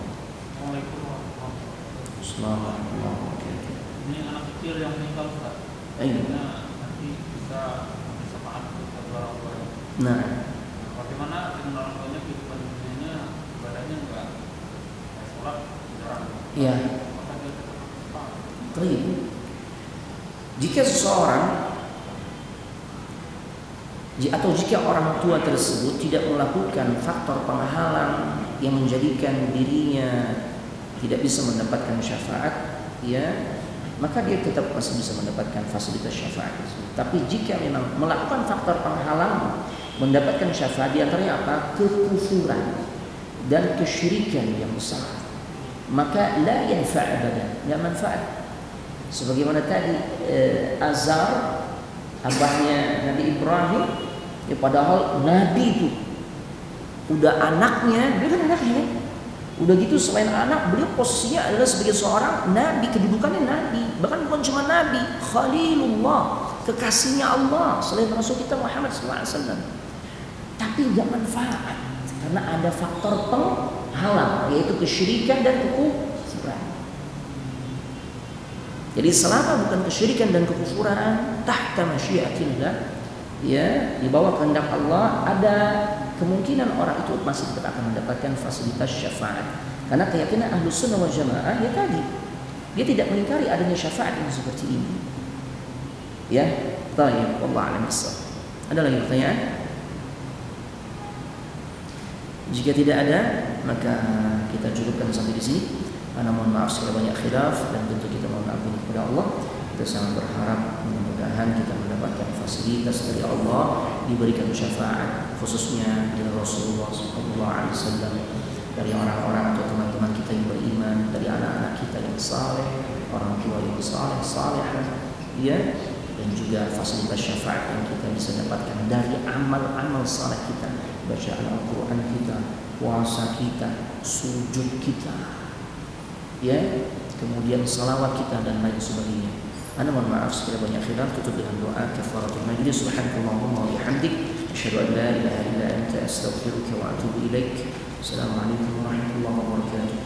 Speaker 1: Assalamualaikum.
Speaker 2: Ini anak kecil yang meninggal Ustaz. Nanti bisa syafaat kepada orang tuanya.
Speaker 1: Nah,
Speaker 2: bagaimana dengan orang tuanya kehidupan dunianya, ibadahnya enggak sholat jarang.
Speaker 1: Iya. Baik. Jika seseorang Atau jika orang tua tersebut tidak melakukan faktor penghalang yang menjadikan dirinya tidak bisa mendapatkan syafaat, ya, maka dia tetap masih bisa mendapatkan fasilitas syafaat. Tapi jika memang melakukan faktor penghalang mendapatkan syafaat, di antaranya apa? Kekufuran dan kesyirikan yang besar, maka la yanfa' abadan, tidak manfaat. Sebagaimana tadi Azar, abahnya Nabi Ibrahim, ya padahal Nabi itu udah anaknya, dia kan anaknya, udah gitu selain anak, beliau posisinya adalah sebagai seorang Nabi, kedudukannya Nabi, bahkan bukan cuma Nabi, Khalilullah, kekasihnya Allah selain Rasul kita Muhammad SAW. Tapi nggak manfaat karena ada faktor penghalang, yaitu kesyirikan dan kekufuran. Jadi selama bukan kesyirikan dan kekufuran, tahta masyiatillah, ya, di bawah kehendak Allah, ada kemungkinan orang itu masih tetap akan mendapatkan fasilitas syafaat. Karena keyakinan Ahlus Sunnah wal Jamaah, ya tadi, dia tidak mengingkari adanya syafaat yang seperti ini. Ya, baik, wallahu a'lam bishawab. Ada lagi pertanyaan? Jika tidak ada, maka kita cukupkan sampai di sini. Karena mohon maaf sekali banyak khilaf, dan tentu kita mohon ampun kepada Allah. Kita sangat berharap mudah-mudahan kita mendapatkan fasilitas dari Allah, diberikan syafaat khususnya dari Rasulullah SAW, dari orang-orang atau teman-teman kita yang beriman, dari anak-anak kita yang saleh, orang tua yang saleh, ya, dan juga fasilitas syafaat yang kita bisa dapatkan dari amal-amal saleh kita, bacaan Al-Quran kita, puasa kita, sujud kita, ya, kemudian salawat kita dan lain sebagainya. Ana mohon maaf sekali banyak khilaf, tutup dengan doa kafaratul majlis. Subhanakallahumma wa bihamdik, asyhadu an la ilaha illa anta, astaghfiruka wa atubu ilaik. Assalamualaikum warahmatullahi wabarakatuh.